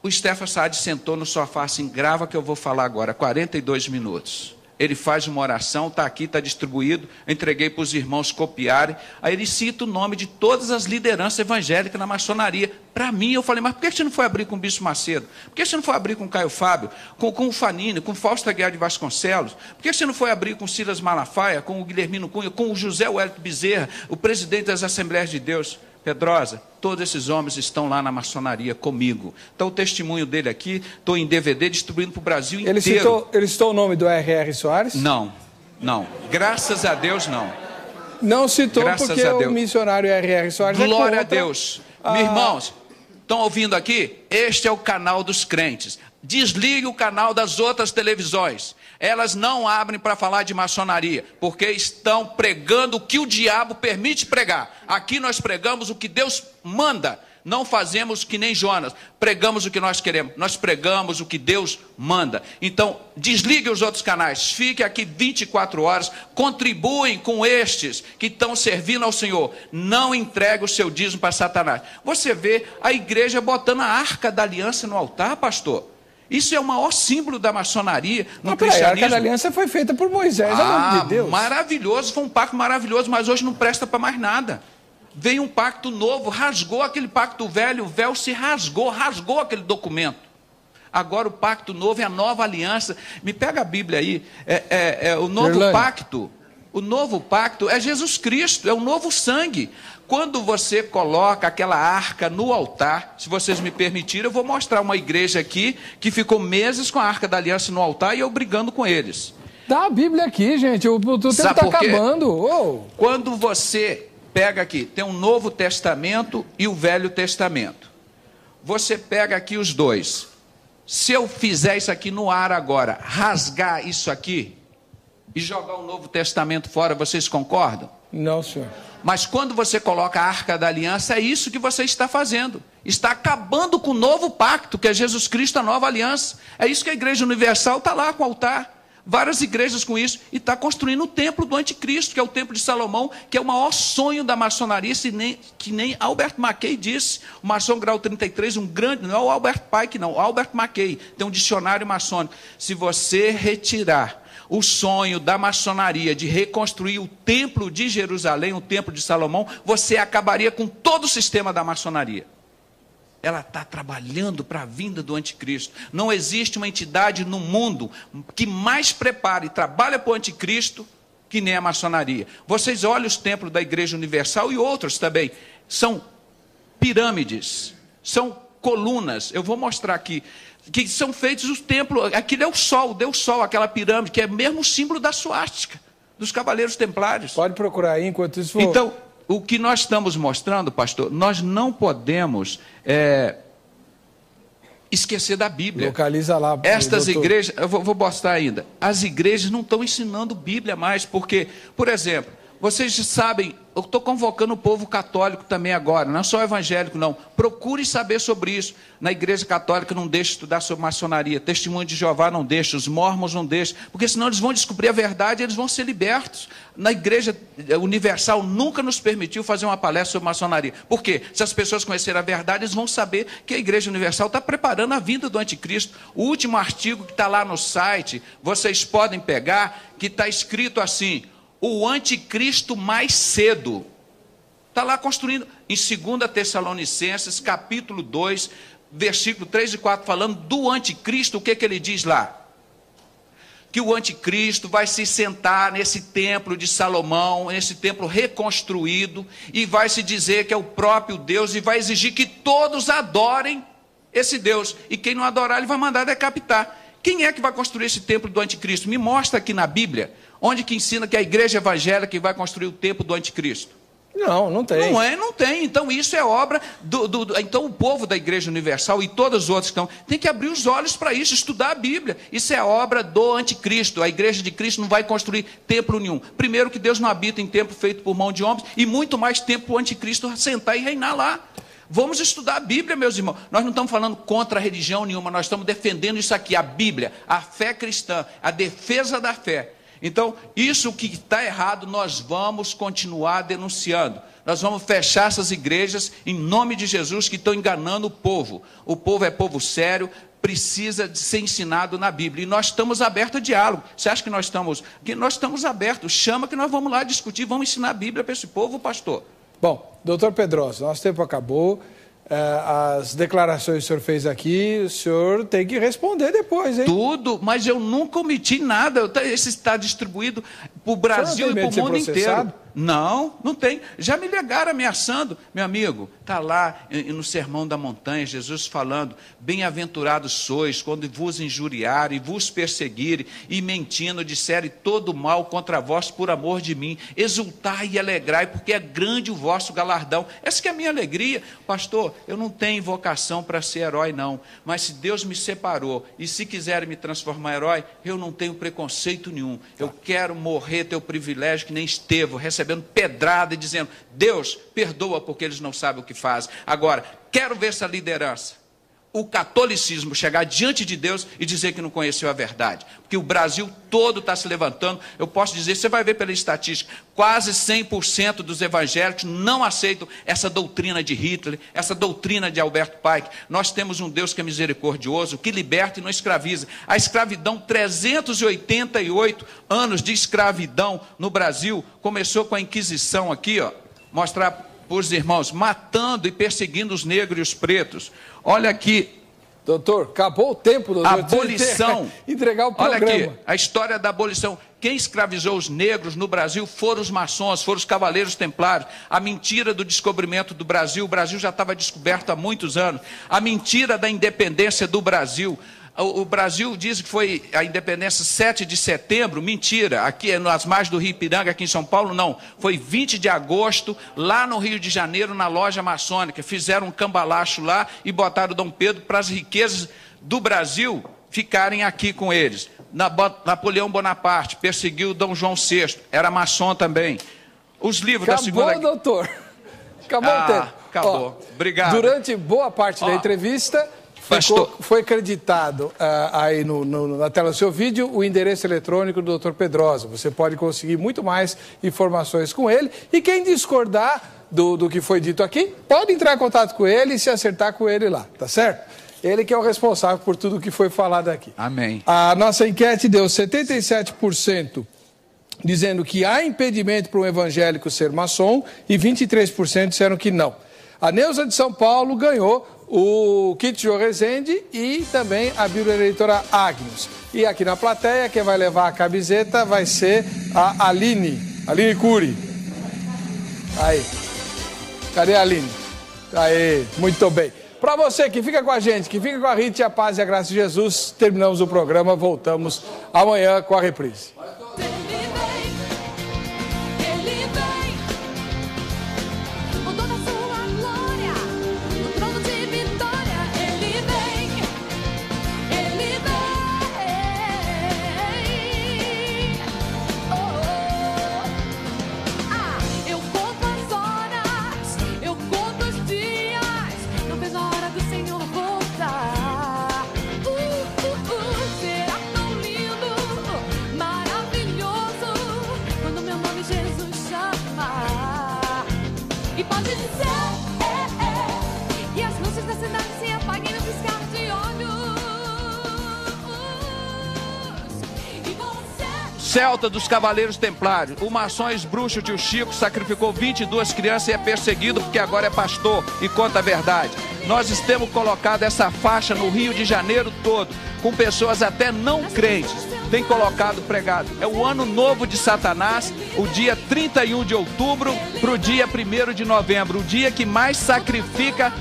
[SPEAKER 3] o Stefan Saad sentou no sofá assim, grava que eu vou falar agora, 42 minutos. Ele faz uma oração, está aqui, está distribuído, eu entreguei para os irmãos copiarem. Aí ele cita o nome de todas as lideranças evangélicas na maçonaria. Para mim, eu falei, mas por que você não foi abrir com o Bispo Macedo? Por que você não foi abrir com o Caio Fábio, com o Fanini, com o Fausto Aguiar de Vasconcelos? Por que você não foi abrir com o Silas Malafaia, com o Guilhermino Cunha, com o José Wellington Bezerra, o presidente das Assembleias de Deus? Pedrosa, todos esses homens estão lá na maçonaria comigo. Então o testemunho dele aqui, estou em DVD distribuindo para o Brasil inteiro.
[SPEAKER 2] Ele citou o nome do R.R. Soares?
[SPEAKER 3] Não. Graças a Deus, não.
[SPEAKER 2] Não citou porque o missionário R.R. Soares
[SPEAKER 3] Glória a Deus. Meus irmãos, estão ouvindo aqui? Este é o canal dos crentes. Desligue o canal das outras televisões. Elas não abrem para falar de maçonaria, porque estão pregando o que o diabo permite pregar. Aqui nós pregamos o que Deus manda. Não fazemos que nem Jonas, pregamos o que nós queremos. Nós pregamos o que Deus manda. Então, desligue os outros canais. Fique aqui 24 horas. Contribuem com estes que estão servindo ao Senhor. Não entregue o seu dízimo para Satanás. Você vê a igreja botando a arca da aliança no altar, pastor. Isso é o maior símbolo da maçonaria no cristianismo. A Arca da
[SPEAKER 2] Aliança foi feita por Moisés, é o nome de Deus.
[SPEAKER 3] Maravilhoso, foi um pacto maravilhoso, mas hoje não presta para mais nada. Veio um pacto novo, rasgou aquele pacto velho, o véu se rasgou aquele documento. Agora o pacto novo é a nova aliança. Me pega a Bíblia aí, o novo pacto. O novo pacto é Jesus Cristo, é o novo sangue. Quando você coloca aquela arca no altar, se vocês me permitirem, eu vou mostrar uma igreja aqui que ficou meses com a arca da aliança no altar e eu brigando com eles.
[SPEAKER 2] Dá a Bíblia aqui, gente, o tempo está acabando. Oh.
[SPEAKER 3] Quando você pega aqui, tem um Novo Testamento e o Velho Testamento. Você pega aqui os dois. Se eu fizer isso aqui no ar agora, rasgar isso aqui e jogar o Novo Testamento fora, vocês concordam?
[SPEAKER 2] Não, senhor.
[SPEAKER 3] Mas quando você coloca a Arca da Aliança, é isso que você está fazendo. Está acabando com o novo pacto, que é Jesus Cristo, a nova aliança. É isso que a Igreja Universal está lá com o altar. Várias igrejas com isso. E está construindo o templo do anticristo, que é o templo de Salomão, que é o maior sonho da maçonaria, que nem Albert Mackey disse. O maçom grau 33, um grande, não é o Albert Pike, não. O Albert Mackey tem um dicionário maçônico. Se você retirar o sonho da maçonaria de reconstruir o templo de Jerusalém, o templo de Salomão, você acabaria com todo o sistema da maçonaria. Ela está trabalhando para a vinda do anticristo. Não existe uma entidade no mundo que mais prepare e trabalha para o anticristo que nem a maçonaria. Vocês olham os templos da Igreja Universal e outros também. São pirâmides, são colunas. Eu vou mostrar aqui. Que são feitos os templos, aquilo é o sol, deu sol, aquela pirâmide, que é mesmo o símbolo da suástica, dos cavaleiros templários.
[SPEAKER 2] Pode procurar aí, enquanto isso for...
[SPEAKER 3] Então, o que nós estamos mostrando, pastor, nós não podemos esquecer da Bíblia.
[SPEAKER 2] Localiza lá.
[SPEAKER 3] Estas igrejas, eu vou mostrar ainda, as igrejas não estão ensinando Bíblia mais, porque, por exemplo, vocês sabem, eu estou convocando o povo católico também agora, não só evangélico não, procure saber sobre isso. Na igreja católica não deixa estudar sobre maçonaria, Testemunho de Jeová não deixa, os mormons não deixam, porque senão eles vão descobrir a verdade e eles vão ser libertos. Na Igreja Universal nunca nos permitiu fazer uma palestra sobre maçonaria. Por quê? Se as pessoas conhecerem a verdade, eles vão saber que a Igreja Universal está preparando a vinda do anticristo. O último artigo que está lá no site, vocês podem pegar, que está escrito assim: o anticristo mais cedo. Está lá construindo. em 2 Tessalonicenses, capítulo 2, versículo 3 e 4, falando do anticristo, o que ele diz lá? Que o anticristo vai se sentar nesse templo de Salomão, nesse templo reconstruído, e vai se dizer que é o próprio Deus, e vai exigir que todos adorem esse Deus, e quem não adorar, ele vai mandar decapitar. Quem é que vai construir esse templo do anticristo? Me mostra aqui na Bíblia, onde que ensina que é a igreja evangélica que vai construir o templo do anticristo.
[SPEAKER 2] Não tem.
[SPEAKER 3] Não tem. Então isso é obra então o povo da Igreja Universal e todos os outros que estão, tem que abrir os olhos para isso, estudar a Bíblia. Isso é obra do anticristo. A Igreja de Cristo não vai construir templo nenhum. Primeiro que Deus não habita em templo feito por mão de homens, e muito mais tempo para o anticristo sentar e reinar lá. Vamos estudar a Bíblia, meus irmãos. Nós não estamos falando contra a religião nenhuma, nós estamos defendendo isso aqui, a Bíblia, a fé cristã, a defesa da fé. Então, isso que está errado, nós vamos continuar denunciando. Nós vamos fechar essas igrejas em nome de Jesus que estão enganando o povo. O povo é povo sério, precisa de ser ensinado na Bíblia. E nós estamos abertos a diálogo. Você acha que nós estamos? Que nós estamos abertos. Chama que nós vamos lá discutir, vamos ensinar a Bíblia para esse povo, pastor.
[SPEAKER 2] Bom, doutor Pedrosa, nosso tempo acabou. As declarações que o senhor fez aqui, o senhor tem que responder depois, hein?
[SPEAKER 3] Tudo, mas eu nunca omiti nada. Esse está distribuído para o Brasil e para o mundo inteiro. Não tem. Já me ligaram ameaçando. Meu amigo, está lá no Sermão da Montanha, Jesus falando, bem-aventurados sois quando vos injuriarem, vos perseguirem e mentindo disserem todo mal contra vós por amor de mim. Exultai e alegrai, porque é grande o vosso galardão. Essa que é a minha alegria. Pastor, eu não tenho vocação para ser herói, não. Mas se Deus me separou e se quiser me transformar em herói, eu não tenho preconceito nenhum. Eu quero morrer, ter o privilégio que nem Estevão, recebendo pedrada e dizendo, Deus, perdoa porque eles não sabem o que fazem. Agora, quero ver essa liderança, o catolicismo, chegar diante de Deus e dizer que não conheceu a verdade. Porque o Brasil todo está se levantando. Eu posso dizer, você vai ver pela estatística, quase 100% dos evangélicos não aceitam essa doutrina de Hitler, essa doutrina de Alberto Pike. Nós temos um Deus que é misericordioso, que liberta e não escraviza. A escravidão, 388 anos de escravidão no Brasil, começou com a Inquisição aqui, ó, mostrar para os irmãos, matando e perseguindo os negros e os pretos. Olha aqui.
[SPEAKER 2] Doutor, acabou o tempo, doutor.
[SPEAKER 3] Abolição.
[SPEAKER 2] Entregar o programa.
[SPEAKER 3] Olha aqui, a história da abolição. Quem escravizou os negros no Brasil foram os maçons, foram os cavaleiros templários. A mentira do descobrimento do Brasil, o Brasil já estava descoberto há muitos anos. A mentira da independência do Brasil. O Brasil diz que foi a independência 7 de setembro, mentira, aqui nas margens do Rio Ipiranga, aqui em São Paulo, não. Foi 20 de agosto, lá no Rio de Janeiro, na loja maçônica. Fizeram um cambalacho lá e botaram Dom Pedro para as riquezas do Brasil ficarem aqui com eles. Napoleão Bonaparte perseguiu Dom João VI, era maçom também. Os livros da Segunda...
[SPEAKER 2] Acabou, doutor. Acabou o tempo.
[SPEAKER 3] Acabou. Obrigado.
[SPEAKER 2] Durante boa parte da entrevista... Foi acreditado aí na tela do seu vídeo o endereço eletrônico do Dr. Pedrosa. Você pode conseguir muito mais informações com ele. E quem discordar do que foi dito aqui, pode entrar em contato com ele e se acertar com ele lá, tá certo? Ele que é o responsável por tudo o que foi falado aqui.
[SPEAKER 3] Amém.
[SPEAKER 2] A nossa enquete deu 77% dizendo que há impedimento para um evangélico ser maçom e 23% disseram que não. A Neuza de São Paulo ganhou o Kit Jô Rezende e também a Bíblia Eleitora Agnus. E aqui na plateia, quem vai levar a camiseta vai ser a Aline Cury. Aí. Cadê a Aline? Aí, muito bem. Para você que fica com a gente, que fica com a Rita, a paz e a graça de Jesus, terminamos o programa, voltamos amanhã com a reprise.
[SPEAKER 3] Celta dos Cavaleiros Templários. O maçons bruxo tio Chico sacrificou 22 crianças e é perseguido porque agora é pastor e conta a verdade. Nós temos colocado essa faixa no Rio de Janeiro todo, com pessoas até não crentes. Tem colocado pregado. É o ano novo de Satanás, o dia 31 de outubro para o dia 1º de novembro, o dia que mais sacrifica